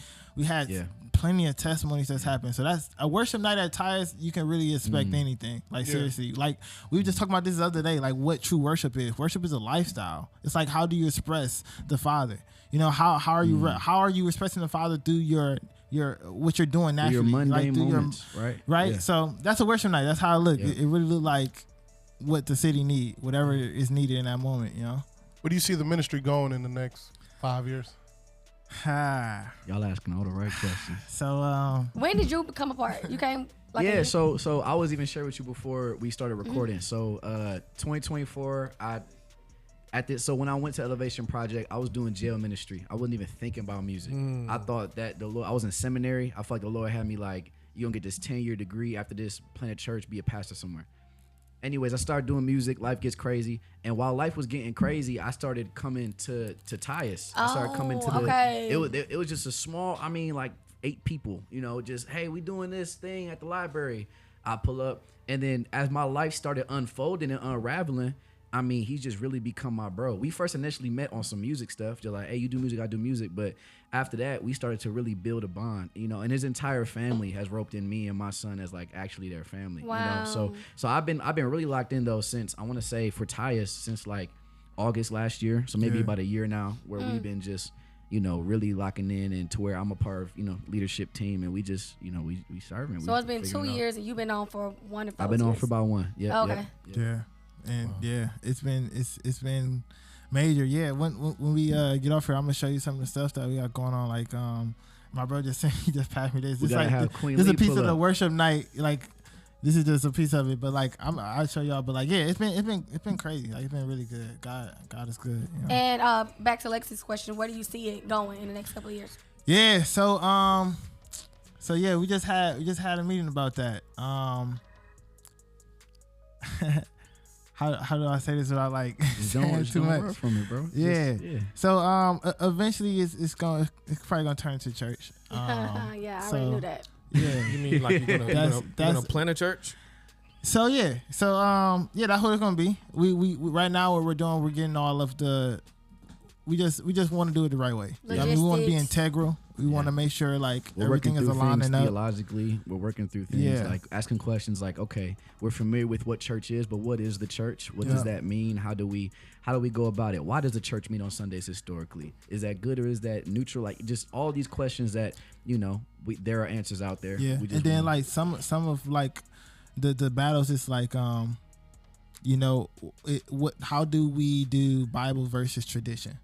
had plenty of testimonies that's happened. So that's a worship night at Tyus. You can really expect anything. Like seriously, like we were just talking about this the other day. Like what true worship is. Worship is a lifestyle. It's like how do you express the Father? You know how are you expressing the Father through your what you're doing naturally, your mundane like moments, right? Yeah. So that's a worship night. That's how it looked. It really looked like what the city need, whatever is needed in that moment. You know. Where do you see the ministry going in the next 5 years? Y'all asking all the right questions. So when did you become a part? You came. Like so I was even sharing with you before we started recording. So 2024, so when I went to Elevation Project, I was doing jail ministry. I wasn't even thinking about music. I thought that the Lord, I was in seminary. I felt like the Lord had me like, you're gonna get this 10-year degree after this, plant a church, be a pastor somewhere. Anyways, I started doing music. Life gets crazy, and while life was getting crazy, I started coming to Tyus. I started coming to the. It was just a small. I mean, like 8 people. You know, just hey, we doing this thing at the library. I pull up, and then as my life started unfolding and unraveling, I mean, he's just really become my bro. We first initially met on some music stuff, just like, hey, you do music, I do music. But after that, we started to really build a bond, you know. And his entire family has roped in me and my son as like actually their family, you know. So I've been really locked in though since I want to say for Tyus since like August last year, so maybe about a year now, where we've been just really locking in, and to where I'm a part of leadership team, and we just we serving. So it's been 2 years, and you've been on for 1 to 4 I've been years. on for about 1. Yeah. Okay. Yeah. And it's been major. Yeah, when we get off here, I'm gonna show you some of the stuff that we got going on. Like my bro just he just passed me this. This is a piece of the worship night. Like this is just a piece of it. But like I'll show y'all. But like it's been crazy. Like it's been really good. God is good. You know? And back to Lexi's question, where do you see it going in the next couple of years? Yeah. So yeah, we just had a meeting about that. How do I say this without like saying too much from it, bro? Yeah. So eventually it's probably gonna turn into church. Yeah, I already knew that. Yeah. You mean like you're gonna plant a church? So yeah. So that's what it's gonna be. We right now what we're getting all of the. We just want to do it the right way. I mean, we want to be integral. We want to make sure like everything is aligning up. Theologically, we're working through things like asking questions like, okay, we're familiar with what church is, but what is the church? What does that mean? How do we go about it? Why does the church meet on Sundays historically? Is that good or is that neutral? Like just all these questions that there are answers out there. Yeah, and then like some of like the battles is like how do we do Bible versus tradition?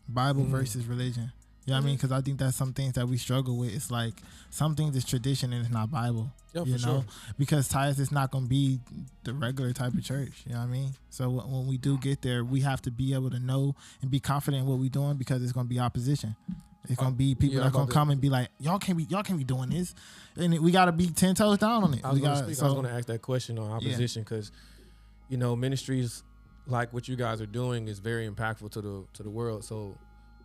Bible versus religion. You know what I mean? Because I think that's some things that we struggle with. It's like some things is tradition and it's not Bible. Yeah, you for know? sure. Because Tyus is not going to be the regular type of church. You know what I mean? So when we do get there, we have to be able to know and be confident in what we're doing because it's going to be opposition. It's going to be people that are going to come and be like, y'all can't be doing this. And we got to be 10 toes down on it. I was going to ask that question on opposition because, ministries like what you guys are doing is very impactful to the world. So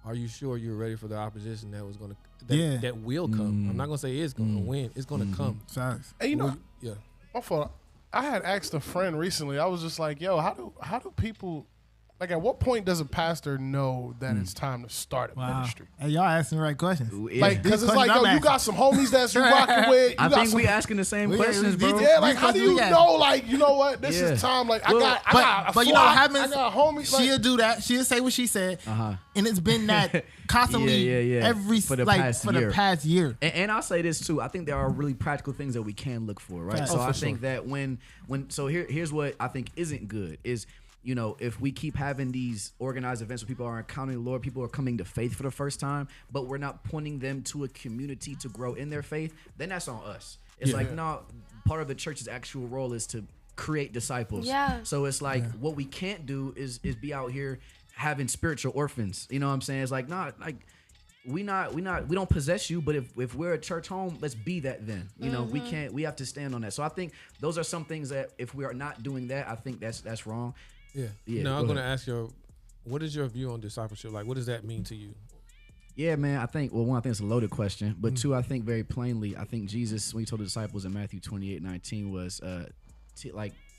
are you sure you're ready for the opposition that was going to that will come? I'm not going to say it's going to win. It's going to come. Facts. Hey, my fault. I had asked a friend recently. I was just like, yo, how do people, like, at what point does a pastor know that it's time to start a ministry? Hey, y'all asking the right questions. Like, because it's like, yo, you got some homies that's you rocking with. I think we asking the same questions, bro. Yeah, like, how do you know, like, you know what, this is time, like, I got a but flock, you know what happens? I got homies. Like, she'll do that. She'll say what she said. And it's been that constantly for the past year. And I'll say this, too. I think there are really practical things that we can look for, right? So I think that here's what I think isn't good is, if we keep having these organized events where people are encountering the Lord, people are coming to faith for the first time, but we're not pointing them to a community to grow in their faith, then that's on us. It's like, no, part of the church's actual role is to create disciples. Yeah. So it's like what we can't do is be out here having spiritual orphans. You know what I'm saying? It's like, we don't possess you, but if we're a church home, let's be that then. We have to stand on that. So I think those are some things that if we are not doing that, I think that's wrong. Yeah. Now I'm going to ask you, what is your view on discipleship? Like, what does that mean to you? Yeah, man. I think, well, one, I think it's a loaded question, but two, I think very plainly, I think Jesus, when he told the disciples in Matthew 28:19 was,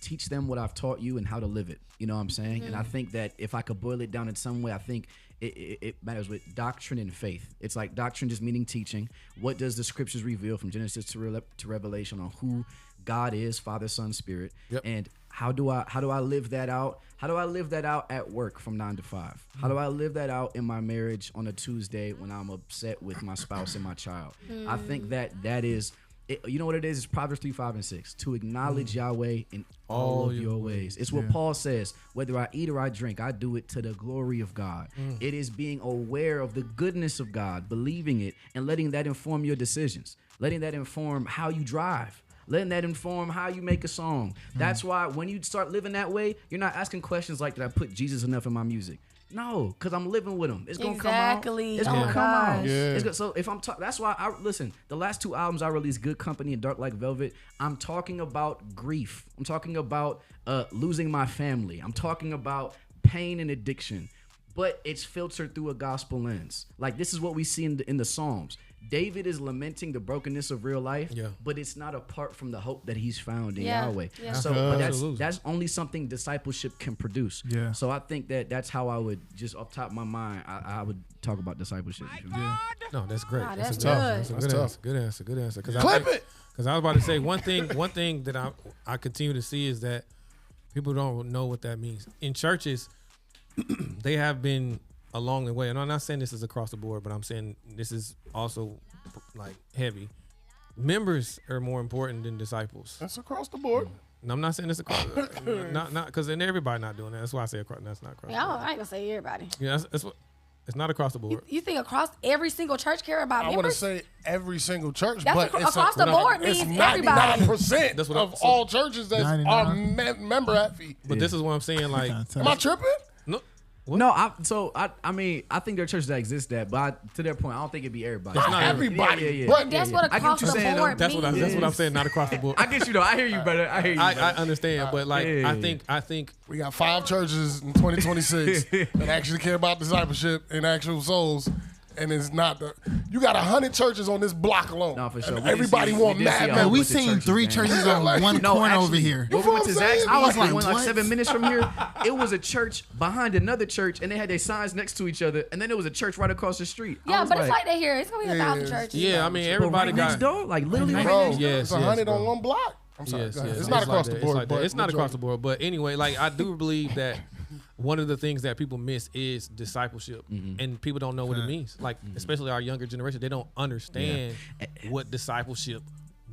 teach them what I've taught you and how to live it. You know what I'm saying? And I think that if I could boil it down in some way, I think it matters with doctrine and faith. It's like doctrine just meaning teaching. What does the scriptures reveal from Genesis to Revelation on who God is, Father, Son, Spirit, and how do I live that out? How do I live that out at work from 9 to 5? How do I live that out in my marriage on a Tuesday when I'm upset with my spouse and my child? I think that is, you know what it is? It's Proverbs 3, 5, and 6. To acknowledge Yahweh in all of your ways. It's what Paul says. Whether I eat or I drink, I do it to the glory of God. It is being aware of the goodness of God, believing it, and letting that inform your decisions. Letting that inform how you drive. Letting that inform how you make a song. That's why when you start living that way, you're not asking questions like, did I put Jesus enough in my music? No, because I'm living with him. It's going to come out. It's going to come out. Yeah. So if I'm that's why I listen, the last 2 albums I released, Good Company and Dark Like Velvet, I'm talking about grief. I'm talking about losing my family. I'm talking about pain and addiction. But it's filtered through a gospel lens. Like, this is what we see in the Psalms. David is lamenting the brokenness of real life, but it's not apart from the hope that he's found in Yahweh. Yeah. So but that's only something discipleship can produce. Yeah. So I think that's how I would, just off the top of my mind, I would talk about discipleship. No, that's great. Wow, that's tough. Good answer. Clip it. Because I was about to say one thing that I continue to see is that people don't know what that means. In churches, they have been along the way, and I'm not saying this is across the board, but I'm saying this is also like heavy. Members are more important than disciples. That's across the board. No, I'm not saying this across. not because then everybody not doing that. That's why I say across. That's not across. Yeah, I ain't gonna say everybody. Yeah, that's what. It's not across the board. You think across every single church care about members? I want to say every single church, that's but across the board means everybody. 99% of all churches that are member at fee. But this is what I'm saying. Like, am I tripping? No. What? No, I mean, I think there are churches that exist but to their point, I don't think it'd be everybody. It's not everybody. But that's what across the board means. That's what I'm saying, not across the board. I get you though. I hear you, brother. I understand, but like, I think we got 5 churches in 2026 that actually care about discipleship and actual souls. And it's not you got 100 churches on this block alone. No, for sure. Everybody want mad men. We seen 3 churches on one corner over here. You know what I'm saying? I was like 7 minutes from here. It was a church behind another church, and they had their signs next to each other. And then there was a church right across the street. Yeah, but it's like that here. It's gonna be 1,000 churches. Yeah, I mean everybody got next door, like literally right next door. It's 100 on one block. I'm sorry. It's not across the board. It's not across the board. But anyway, like I do believe that one of the things that people miss is discipleship, and people don't know what it means. Like, especially our younger generation, they don't understand what discipleship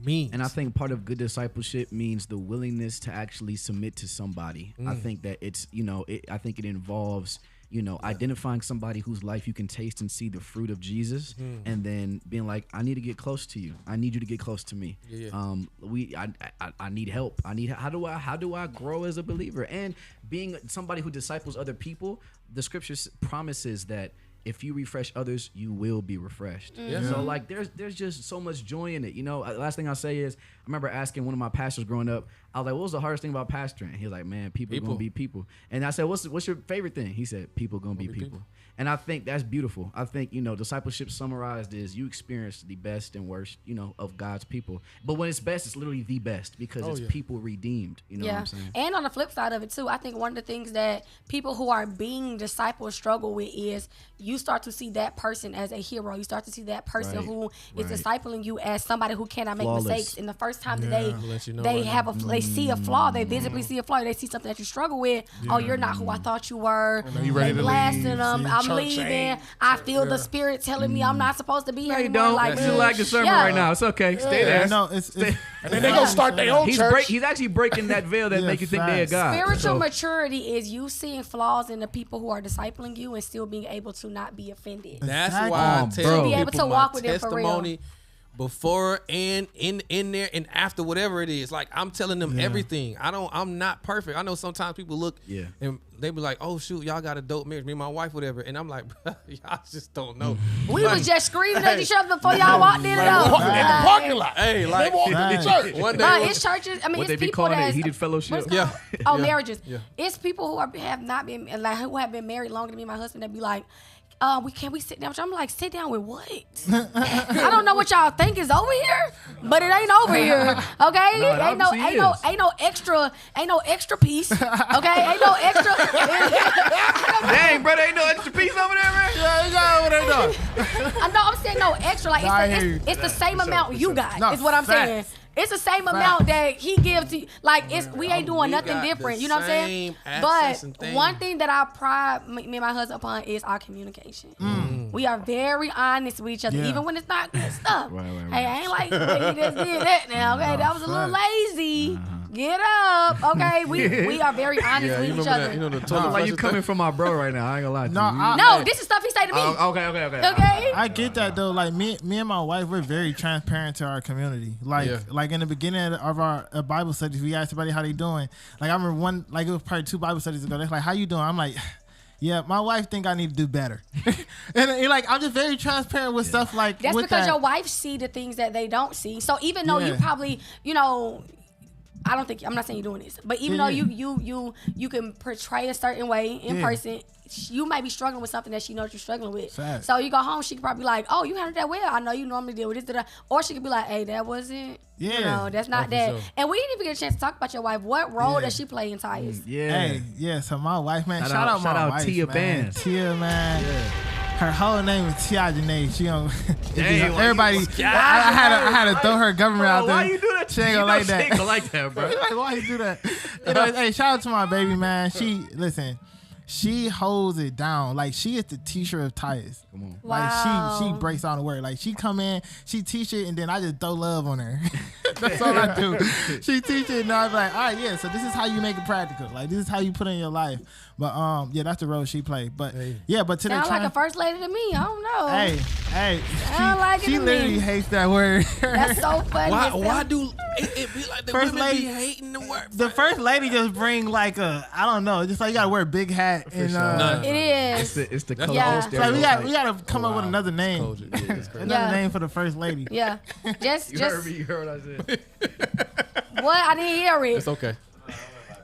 means. And I think part of good discipleship means the willingness to actually submit to somebody. I think that it's, I think it involves, identifying somebody whose life you can taste and see the fruit of Jesus, and then being like, I need to get close to you. I need you to get close to me. I need help. How do I grow as a believer? And being somebody who disciples other people, the scripture promises that if you refresh others, you will be refreshed. So like there's just so much joy in it. Last thing I'll say is, I remember asking one of my pastors growing up, I was like, what was the hardest thing about pastoring? He was like, man, people gonna be people. And I said, what's your favorite thing? He said, people gonna be people. And I think that's beautiful. I think, discipleship summarized is you experience the best and worst, of God's people. But when it's best, it's literally the best because it's people redeemed. You know what I'm saying? And on the flip side of it too, I think one of the things that people who are being disciples struggle with is you start to see that person as a hero. You start to see that person who is discipling you as somebody who cannot make mistakes. And the first time that they see a flaw, they visibly see a flaw, they see something that you struggle with. Oh, you're not who I thought you were. They blasting them. I'm leaving. I feel the spirit telling me I'm not supposed to be here anymore. Don't. Like, you like the sermon right now. It's okay. Stay there. No, it's and then they gonna start their own church. He's actually breaking that veil that make you think they're God. Spiritual maturity is you seeing flaws in the people who are discipling you and still being able to not be offended. That's why I tell be able people to walk with them for real. Testimony before and in there and after, whatever it is. Like, I'm telling them everything. I'm not perfect. I know sometimes people look and they be like, oh shoot, y'all got a dope marriage, me and my wife, whatever. And I'm like, y'all just don't know. We was just screaming at each other before y'all walked in and out. In the parking lot. Hey, like they walked in the church. one day, It's churches. I mean, What it's they be people calling it, that's heated fellowship. Yeah. Oh, Yeah. marriages. Yeah. It's people who have not been like who have been married longer than me and my husband that be like, we sit down. I'm like, sit down with what? I don't know what y'all think is over here, but it ain't over here. Okay? No, it obviously ain't no extra piece. Okay? Ain't no extra. Dang, bro, ain't no extra piece over there, man. Yeah, you got what they doing. I know I'm saying no extra. Like it's the same amount you got. No, is what I'm facts. saying. It's the same amount that he gives to you. Like we ain't doing nothing different. You know what I'm saying? But one thing that I pride me and my husband upon is our communication. We are very honest with each other, even when it's not good stuff. Right. Hey, I ain't like the way you just did that now. Okay, that was a little lazy. Get up. Okay, we are very honest with each other. That, the Sounds total like you coming from my bro right now. I ain't gonna lie to you. No, this is stuff he say to me. Okay. Okay. I get that though. Like me and my wife, we're very transparent to our community. Like in the beginning of our Bible studies, we asked everybody how they doing. Like I remember it was probably 2 Bible studies ago. They're like, "How you doing?" I'm like, "Yeah, my wife think I need to do better." and like I'm just very transparent with stuff like that's with because that. your wife see the things that they don't see. So even though you probably, I'm not saying you're doing this, but even though you can portray a certain way in person, you might be struggling with something that she knows you're struggling with. Fact. So you go home, she could probably be like, "Oh, you handled that well. I know you normally deal with this." Or she could be like, "Hey, that wasn't. That's not that." Sure. And we didn't even get a chance to talk about your wife. What role does she play in Tyus? Yeah. So my wife, man, Shout out my wife, Tia man. Bands. Tia, man. Yeah. Her whole name is Tia Janae. She don't. Dang, everybody. I had to throw her government out there. Why you do that? She ain't gonna like that. She ain't gonna like that, bro. Like, why you do that? Hey, shout out to my baby, man. She holds it down. Like she is the teacher of Tyus. Come on. Wow. Like she breaks down the word. Like she come in, she teach it, and then I just throw love on her. That's all I do. She teach it, and I'm like, all right, yeah. So this is how you make it practical. Like this is how you put it in your life. But that's the role she played. But but to Sound like a first lady to me. I don't know. Hey, Sound like it she to literally me. hates that word. That's so funny. Why do it be like the First women lady- be hating the word? The first lady just bring like I don't know, just like you gotta wear a big hat and It is. It's the color. Yeah. it's like we gotta come up with another name. Culture. Yeah, that's crazy. Another name for the first lady. Yeah. Just You heard what I said. what? I didn't hear it. It's okay.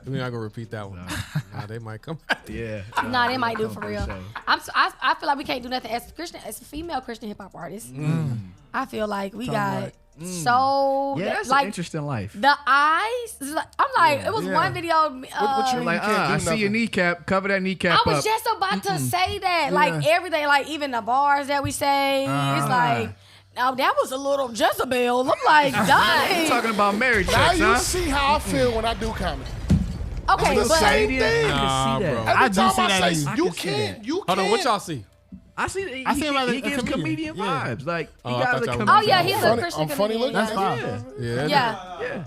We're not gonna repeat that one. Nah, they might come. Yeah. No, they might do for real. sure. I feel like we can't do nothing as a female Christian hip hop artist. I feel like we got so Yeah, that's like an interesting life. the eyes. I'm like, it was one video. What you Like, can't do I see your nothing. kneecap. Cover that kneecap I was up. just about to say that. Like everything, like even the bars that we say, it's like, oh, that was a little Jezebel. I'm like, dang. Talking about marriage Now sex, you huh? see how I feel when I do comedy. Okay, It's the but same I thing. Nah, can see bro. that. I Every do time see I that in say you. I you can see can't, that. you can't. Hold on, what y'all see? I see him as he a gives comedian. comedian Yeah. vibes. Like, he Oh, I got thought a y'all comedian. oh yeah, he's a funny- Christian I'm funny comedian. looking. That's fine. Yeah.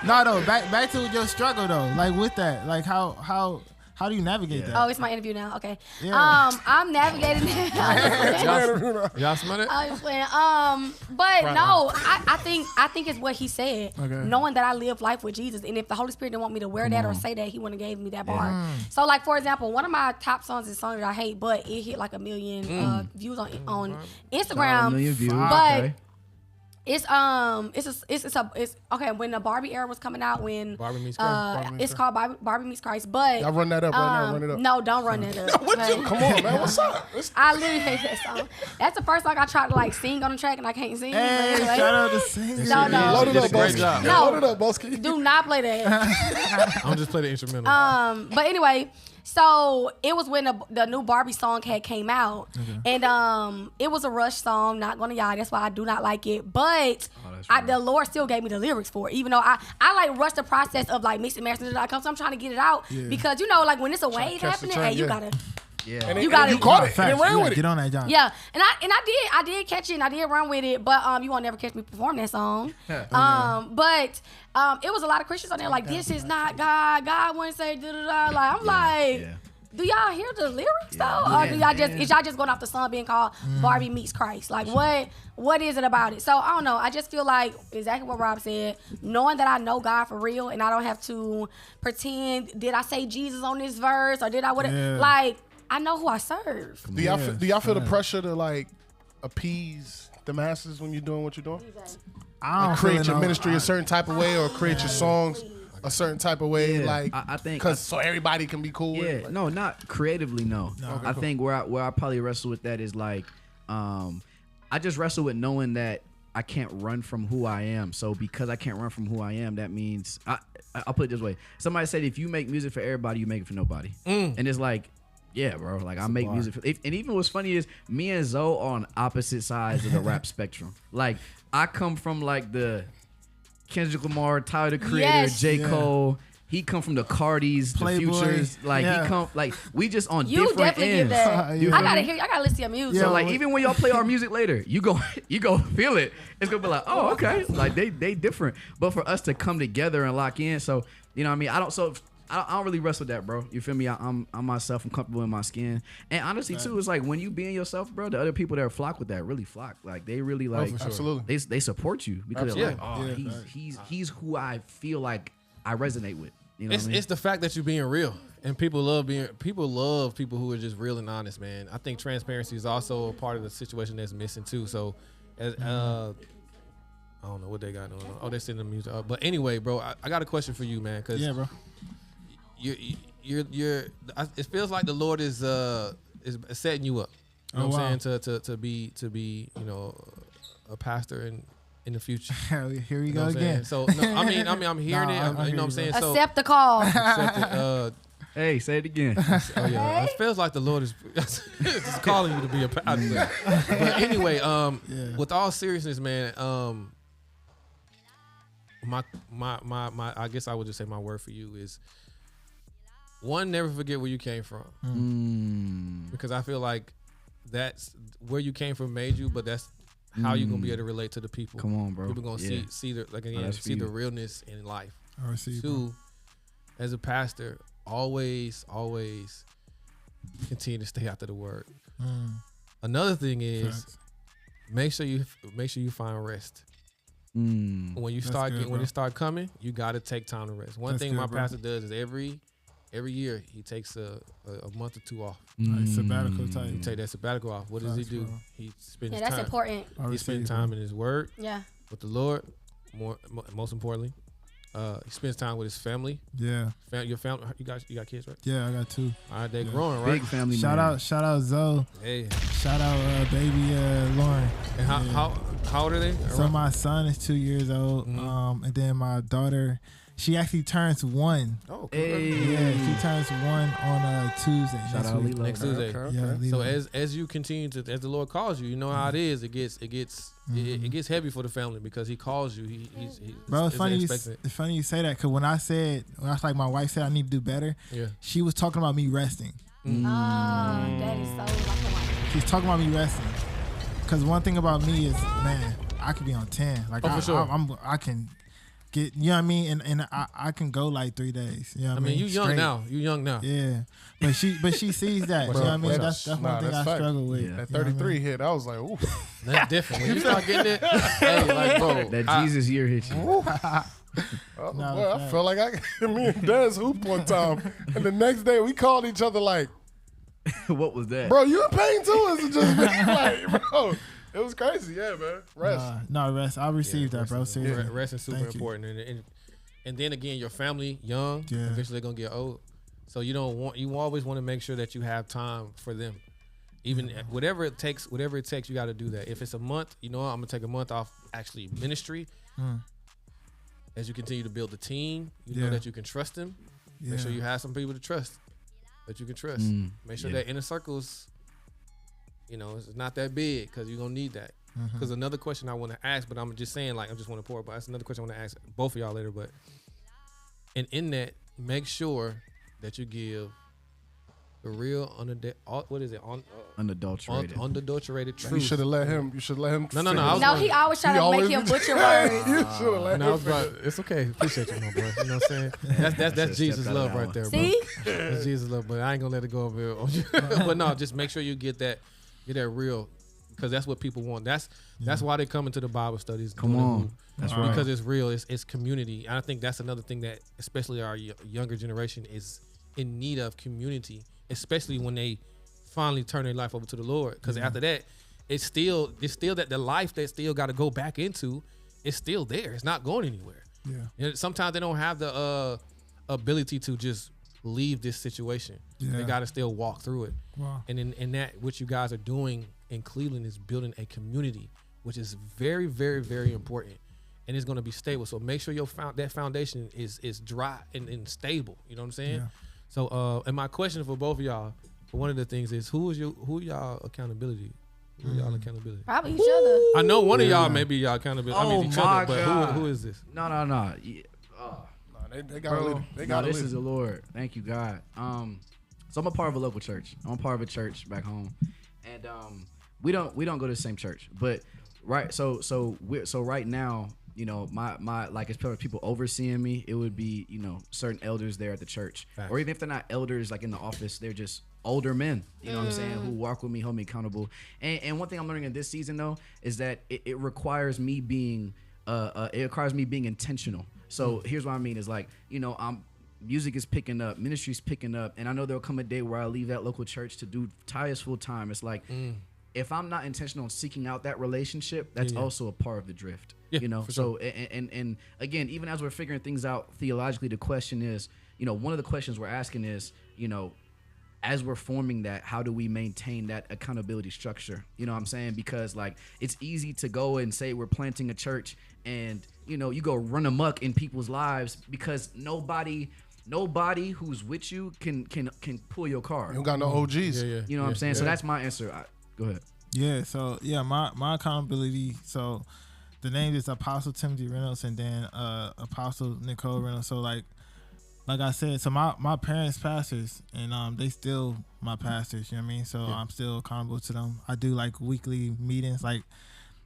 No, though. Back to your struggle though. Like with that, like how do you navigate that? Oh, it's my interview now. Okay. Yeah. I'm navigating. Y'all smell it? I was playing. But no, I think it's what he said. Okay. Knowing that I live life with Jesus, and if the Holy Spirit didn't want me to wear that or say that, He wouldn't have gave me that bar. So, like for example, one of my top songs is a song that I hate, but it hit like 1 million views on Instagram. 1 million views. But Okay. it's okay. When the Barbie era was coming out, when Barbie Meets Christ. it's called Barbie Meets Christ. But Y'all run that up right now. Run it up. no, don't run that up. What okay? you? Come on, man. What's up? I literally hate that song. That's the first song I tried to like sing on the track and I can't sing. Hey, But anyway, shout out to singers. No. Load it did up, a great Boski. job. No. Load it up, Boski. do not play that. I'm just playing the instrumental. But anyway, so it was when the new Barbie song had came out, and it was a Rush song. Not gonna lie, that's why I do not like it. But the Lord still gave me the lyrics for it, even though I like rush the process of like mixing mastering.com. So I'm trying to get it out because like when it's a wave catch the happening, trend, hey, you yeah. gotta. Yeah. And You it- got and it. You caught it. Facts. And ran You with gotta it. get on that, John. Yeah, and I did catch it and I did run with it, but you won't never catch me perform that song. But it was a lot of Christians on there like, this is not God. God wouldn't say da da da. Like I'm like, Do y'all hear the lyrics though, or do y'all is y'all just going off the song being called Barbie Meets Christ? Like what is it about it? So I don't know. I just feel like exactly what Rob said. Knowing that I know God for real, and I don't have to pretend. Did I say Jesus on this verse, or did I what? Like I know who I serve. Do y'all feel the pressure to like appease the masses when you're doing what you're doing? I create your ministry a certain type of way, or create your songs a certain type of way, like I think because so everybody can be cool. Yeah, with it. no, not creatively. No, Okay, I cool. think where I probably wrestle with that is like, I just wrestle with knowing that I can't run from who I am. So because I can't run from who I am, that means I'll put it this way. Somebody said if you make music for everybody, you make it for nobody. And it's like, yeah, bro. Like I make music for, and even what's funny is me and Zoe are on opposite sides of the rap spectrum. Like I come from like the Kendrick Lamar, Tyler the Creator, J. Cole. He come from the Cardis, the Playboy. Futures. Like he come like we just on You different definitely ends. get that. You I feel gotta me? hear. I gotta listen to your music. So like even when y'all play our music later, you go feel it. It's gonna be like, oh okay, like they different. But for us to come together and lock in, so you know what I mean. I don't really wrestle with that, bro. You feel me? I'm myself. I'm comfortable in my skin. And honestly too, it's like when you being yourself, bro. The other people that flock with that really flock. Like they really like for sure. Absolutely. They support you because they're like, oh Yeah. he's who I feel like I resonate with. You know what I mean? It's the fact that you're being real, and people love people who are just real and honest, man. I think transparency is also a part of the situation that's missing too. So, as I don't know what they got going on. Oh, they're sending the music. But anyway, bro, I got a question for you, man. Cause bro. you're. It feels like the Lord is setting you up. You know what I'm saying? To be a pastor in the future. Here we You know go what I'm again. saying? So no, I'm hearing it. You know what I'm saying? So Accept the call. Hey, say it again. Oh yeah, it feels like the Lord is just calling you to be a pastor. But anyway, with all seriousness, man, my I guess I would just say my word for you is one, never forget where you came from, because I feel like that's where you came from made you, but that's how you gonna be able to relate to the people. Come on, bro. People gonna see the realness in life. I receive. Two, as a pastor, always continue to stay after the word. Another thing is make sure you find rest. When you start coming, you got to take time to rest. One thing my pastor does is every year he takes a month or two off. Like sabbatical type. He take that sabbatical off. What does he do? He spends That's time. important. He spends time in his word. Yeah. With the Lord. Most importantly, he spends time with his family. Yeah. Your family. You got kids, right? Yeah, I got two. All right, they're growing, right? Big family. Shout out Zoe. Hey. Shout out baby Lauren. And how old are they? So my son is 2 years old. And then my daughter, she actually turns 1. Oh, cool. Yeah, she turns 1 on Tuesday. Shout out Lilo. Next Tuesday. Yeah, So Lilo. as you continue to, as the Lord calls you, you know how it is. It gets heavy for the family because He calls you. He's Bro, it's funny. expecting it. It's funny you say that because when I was like my wife said I need to do better. Yeah. She was talking about me resting. That is so like a wife. She's talking about me resting. Because one thing about me is, man, I could be on 10. Like for sure. I can get, you know what I mean, and I can go like 3 days. You know what I mean? You young Straight. now. You young now. Yeah, but she sees that. You know what I mean? That's one thing I fact. struggle with. Yeah. That You know what I 33 mean? hit, I was like, ooh. That's different. When you start getting it, hey, like bro, That Jesus year hit you. I felt like me and Dez hooped one time, and the next day we called each other like, What was that? bro, you in pain too? Is it just me? Like, bro, it was crazy. Yeah, man. Rest. No, rest. I received that, bro. Seriously. rest is super Thank you. important, and then again, your family young, Yeah. eventually they're gonna get old, so you always want to make sure that you have time for them. Even whatever it takes, you got to do that. If it's a month, I'm gonna take a month off actually ministry. As you continue to build the team, you know that you can trust them. Make sure you have some people to trust that you can trust. Make sure that inner circles, it's not that big because you're gonna need that. Because another question I want to ask, but I'm just saying, like, I just want to pour, but that's another question I want to ask both of y'all later. But in that, make sure that you give The real what is it? Unadulterated. Unadulterated truth. You should have let him. You should let him. No. He always try to make him butcher words. You should have let him. It's okay. Appreciate you, my boy. You know what I'm saying? That's Jesus' love right there, bro. See? That's Jesus' love, but I ain't gonna let it go over here on you. But no, just make sure you get that real, because that's what people want. That's why they come into the Bible studies. Come on. That's right. Because it's real. It's community. And I think that's another thing that especially our younger generation is in need of, community, especially when they finally turn their life over to the Lord. Because after that, it's still that the life they still got to go back into is still there. It's not going anywhere. Yeah. You know, sometimes they don't have the ability to just leave this situation. Yeah. They got to still walk through it. Wow. And in that, what you guys are doing in Cleveland is building a community, which is very, very, very important. And it's going to be stable. So make sure that foundation is dry and stable. You know what I'm saying? Yeah. So, and my question for both of y'all, for one of the things is, who y'all accountability? Who y'all accountability? Probably each other. I know one of y'all may be y'all accountability. I mean each other, but who is this? No. Yeah. They got this is the Lord. Thank you, God. So I'm a part of a local church. I'm a part of a church back home, and we don't go to the same church, but right. So right now, you know, my like, as people overseeing me, it would be, you know, certain elders there at the church. Facts. Or even if they're not elders, like in the office, they're just older men, you know what I'm saying, who walk with me, hold me accountable. And one thing I'm learning in this season though is that it requires me being intentional. So here's what I mean is, like, you know, music is picking up, ministry's picking up, and I know there'll come a day where I leave that local church to do Tyus full time. It's like, if I'm not intentional in seeking out that relationship, that's also a part of the drift. Yeah, you know, so sure. and again, even as we're figuring things out theologically, the question is, you know, one of the questions we're asking is, you know, as we're forming that, how do we maintain that accountability structure? You know what I'm saying? Because, like, it's easy to go and say we're planting a church and, you know, you go run amok in people's lives because nobody who's with you can pull your car. You don't got no OGs. You know what I'm saying? So that's my answer. Go ahead. Yeah, so my accountability, so the name is Apostle Timothy Reynolds and then Apostle Nicole Reynolds. So like I said, so my parents pastors, and they still my pastors, you know what I mean? So I'm still accountable to them. I do like weekly meetings, like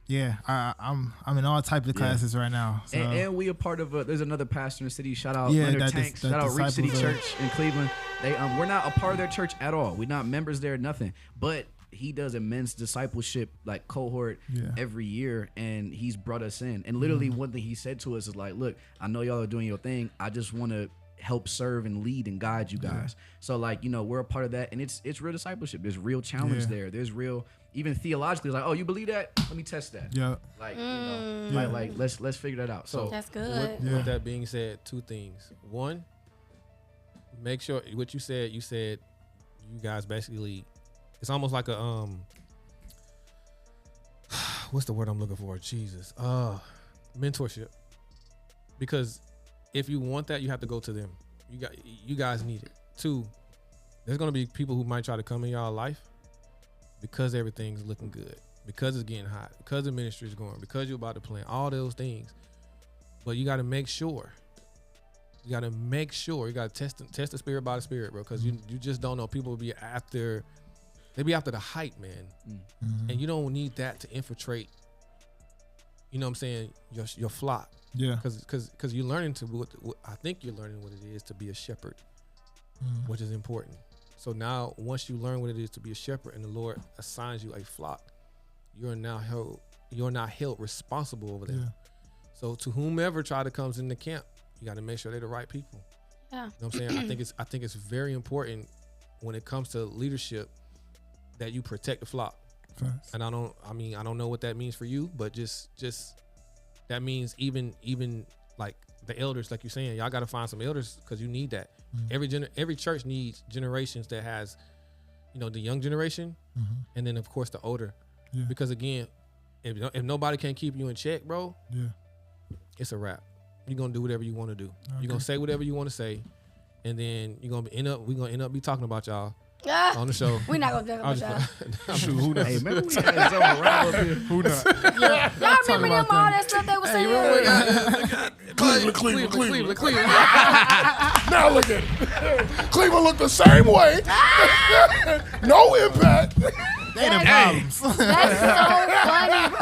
I'm in all type of classes right now. So. And we are part of there's another pastor in the city. Shout out Leonard Tanks. Shout out Reach City Church in Cleveland. They we're not a part of their church at all. We're not members there, nothing. But he does immense discipleship, like, cohort every year, and he's brought us in. And literally one thing he said to us is like, look, I know y'all are doing your thing. I just want to help serve and lead and guide you guys. So, like, you know, we're a part of that, and it's real discipleship. There's real challenge there. There's real, even theologically, like, oh, you believe that? Let me test that. Yeah. Like, you know, like let's figure that out. So that's good. With that being said, two things. One, make sure what you said you guys basically, it's almost like a what's the word I'm looking for? Jesus. Mentorship. Because if you want that, you have to go to them. You guys need it. Two, there's gonna be people who might try to come in y'all life because everything's looking good, because it's getting hot, because the ministry is going, because you're about to plan, all those things. But you gotta make sure. You gotta test the spirit by the spirit, bro. Because you just don't know. People will be after. They be after the hype, man. And you don't need that to infiltrate, you know what I'm saying, your flock. Yeah. Because you're learning I think you're learning what it is to be a shepherd, which is important. So now, once you learn what it is to be a shepherd and the Lord assigns you a flock, you're not held responsible over them. Yeah. So to whomever comes in the camp, you got to make sure they're the right people. Yeah. You know what I'm saying? I think it's very important when it comes to leadership that you protect the flock. Thanks. And I don't know what that means for you, but just that means even like the elders, like you're saying, y'all got to find some elders because you need that. Every church needs generations that has, you know, the young generation, and then of course the older. Yeah. Because again, if nobody can keep you in check, bro, it's a wrap. You're gonna do whatever you want to do. Okay. You're gonna say whatever you want to say, and then we're gonna end up talking about y'all on the show. We're not gonna talk about y'all. Shoot, who knows? Hey, remember we had some around up here. Who knows? Y'all remember them all that stuff they were saying? Cleveland. Now look at it. Cleveland looked the same way. No impact. They the problems. That's so funny, bro.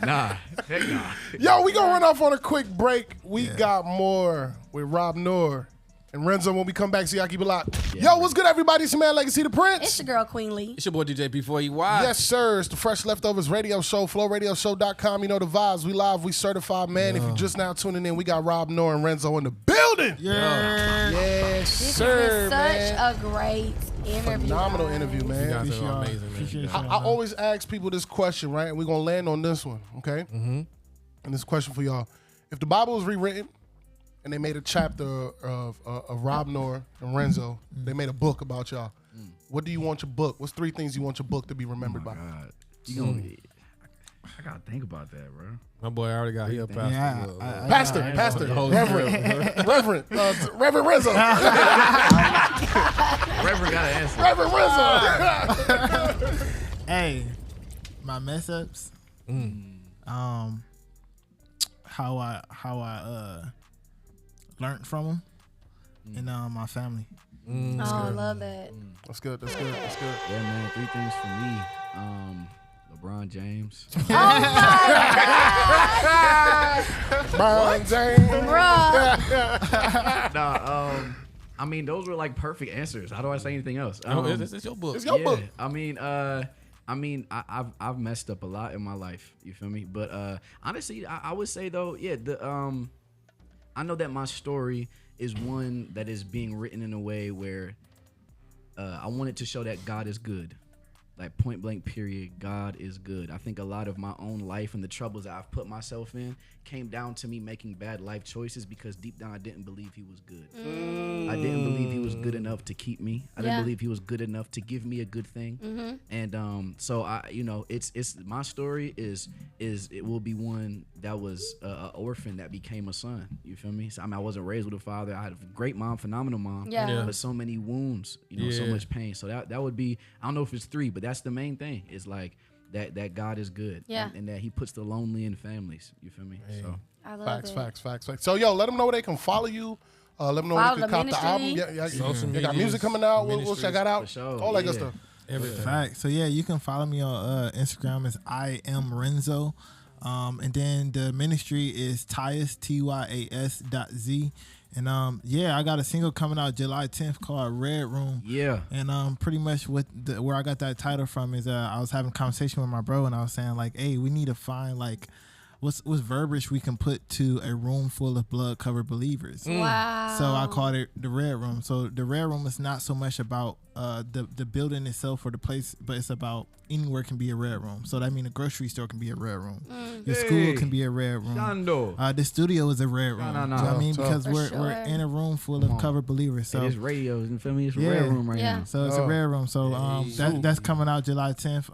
Nah. Heck nah. Yo, we gonna run off on a quick break. We got more with Rob Nor and Renzo when we come back. So y'all keep it locked. Yo, what's good, everybody? It's your man Legacy the Prince. It's your girl, Queen Lee. It's your boy DJ P4EY. Yes, sir. It's the Fresh Leftovers Radio Show, flowradioshow.com. You know the vibes. We live, we certified, man. If you're just now tuning in, we got Rob Nor and Renzo in the building. Yeah. Yes, This sir, has been such man. a great interview. Phenomenal guys. interview, You man. guys are amazing, man. I always ask people this question, right? And we're going to land on this one, okay? Mm-hmm. And this question for y'all. If the Bible was rewritten and they made a chapter of Rob Nor and Renzo, they made a book about y'all, what do you want your book? What's 3 things you want your book to be remembered by? God. You gonna I gotta think about that, bro. My boy already got here, Pastor. Yeah, Pastor, Holy Reverend Renzo. Reverend gotta answer. Reverend Renzo. Hey, my mess ups. How I learned from them, and my family. Oh, I love that. That's good. Yeah, man. 3 things for me. LeBron James. Brian James. Bruh. Nah, I mean, those were like perfect answers. How do I say anything else? This is your book. It's your book. I mean, I've messed up a lot in my life. You feel me? But honestly, I would say though, I know that my story is one that is being written in a way where I wanted to show that God is good. Like point blank period, God is good. I think a lot of my own life and the troubles that I've put myself in came down to me making bad life choices because deep down I didn't believe he was good. I didn't believe he was good enough to keep me. I didn't believe he was good enough to give me a good thing. And so it's my story is it will be one that was an orphan that became a son. You feel me? So, I mean, I wasn't raised with a father. I had a great mom, phenomenal mom. Yeah. But so many wounds, so much pain. So that would be, I don't know if it's 3, but that's the main thing. Is like that God is good. Yeah. And that he puts the lonely in families. You feel me? So I love Facts. So, yo, let them know where they can follow you. Let them know where they can cop the album. They got music coming out. We'll check that out. sure. All that good stuff. Everything. Fact. So yeah, you can follow me on Instagram as I am Renzo, and then the ministry is Tyas TYAS.Z. And I got a single coming out July 10th called Red Room. Yeah. And pretty much where I got that title from is I was having a conversation with my bro and I was saying like, hey, we need to find like what's verbiage we can put to a room full of blood covered believers. Wow. So I called it the Red Room. So the Red Room is not so much about the building itself or the place, but it's about anywhere can be a red room. So that means a grocery store can be a red room. Your school can be a red room. Shando. The studio is a red room. No. You know what I mean? Because For we're sure. in a room full of covered believers. So It's radio. You feel me? It's a Yeah. red room right now. so it's a red room. So that's coming out July 10th.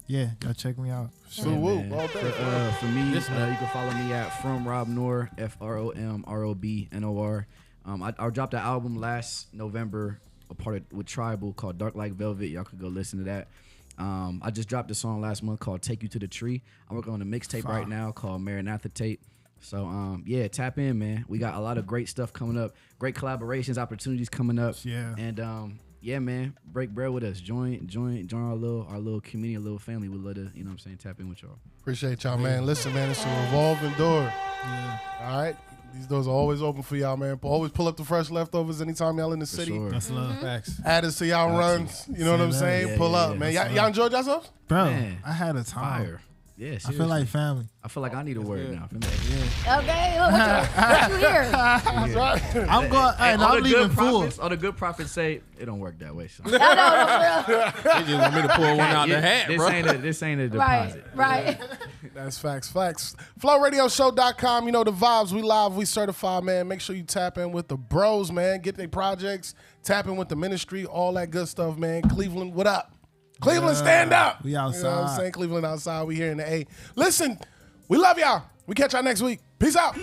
Y'all check me out. So, woo. All day. For me, you can follow me at From Rob Nor, FROMROBNOR. I dropped an album last November, a part with Tribal called Dark Like Velvet. Y'all could go listen to that. I just dropped a song last month called Take You to the Tree. I'm working on a mixtape right now called Maranatha Tape. So, tap in, man. We got a lot of great stuff coming up. Great collaborations, opportunities coming up. Yeah. And, man, break bread with us. Join our little community, a little family. We'd love to, tap in with y'all. Appreciate y'all, man. Listen, man, it's a revolving door. Yeah. All right? These doors are always open for y'all, man. Always pull up the Fresh Leftovers anytime y'all in the city. Sure. That's love. Facts. Add us to y'all runs. You know what I'm saying? Yeah, Pull up, yeah. man. Y'all enjoyed yourselves? Bro, Man. I had a time. Fire. Yeah, I seriously. feel like family. I feel like I need a word now. Okay, look, what you hear? That's right. I'm going, and I'm leaving full. All the good prophets say it don't work that way. So. No, for real. They just want me to pull one out the hat, bro. This ain't a Right, deposit. right. That's facts. FlowRadioshow.com. You know the vibes. We live. We certified, man. Make sure you tap in with the bros, man. Get their projects. Tap in with the ministry. All that good stuff, man. Cleveland, what up? Cleveland, stand up. We outside. You know what I'm saying? Cleveland outside. We here in the A. Listen, we love y'all. We catch y'all next week. Peace out.